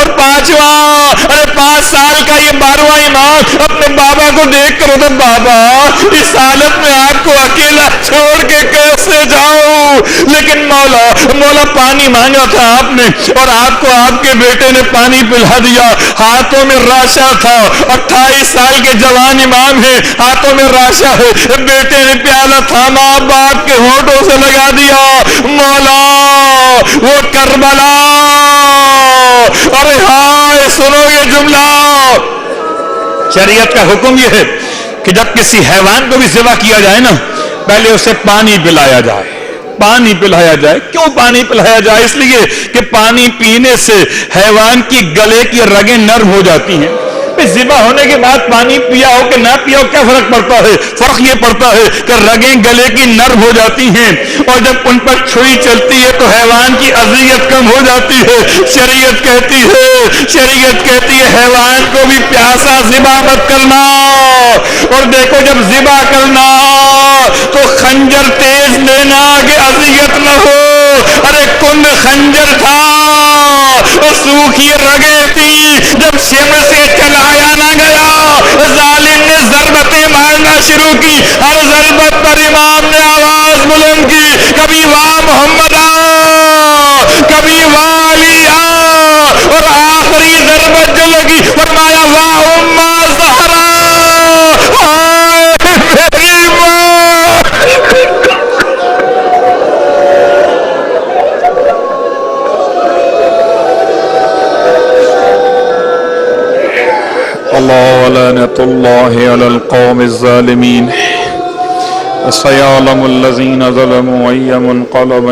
A: اور پانچواں 5 سال کا یہ 12واں امام اپنے بابا کو دیکھ کر ہوتا بابا اس حالت میں آپ کو اکیلا چھوڑ کے کیسے جاؤں. لیکن مولا پانی مانگا تھا آپ نے اور آپ کو آپ کے بیٹے نے پانی پلا دیا. ہاتھوں میں راشا تھا, 28 سال کے جوان امام ہے, ہاتھوں میں راشا ہے, بیٹے نے پیالہ تھاما, باپ کے ہونٹوں سے لگا دیا. مولا وہ کربلا, ارے ہائے سنو یہ جملہ. شریعت کا حکم یہ ہے کہ جب کسی حیوان کو بھی ذبح کیا جائے نا, پہلے اسے پانی پلایا جائے. پانی پلایا جائے. کیوں پانی پلایا جائے؟ اس لیے کہ پانی پینے سے حیوان کی گلے کی رگیں نرم ہو جاتی ہیں. ذبح ہونے کے بعد پانی پیا ہو کہ نہ پیا ہو کیا فرق پڑتا ہے؟ فرق یہ پڑتا ہے کہ رگیں گلے کی نرم ہو جاتی ہیں اور جب ان پر چھری چلتی ہے تو حیوان کی اذیت کم ہو جاتی ہے. شریعت کہتی ہے حیوان کو بھی پیاسا ذبح مت کرنا. اور دیکھو جب ذبح کرنا تو خنجر تیز لینا کہ اذیت نہ ہو. ارے کند خنجر تھا, سوکھی رگیں تھی, جب سم سے چلایا نہ گیا ظالم نے ضربتیں مارنا شروع کی. ہر ضربت پر امام نے آواز بلند کی, کبھی واہ محمد کبھی واہ علی اور آخری ضربت جو لگی فرمایا واہ امہ زہرا, میری ماں. اللہ لعنت اللہ علی القوم الظالمین. سيعلم الذين ظلموا أي منقلب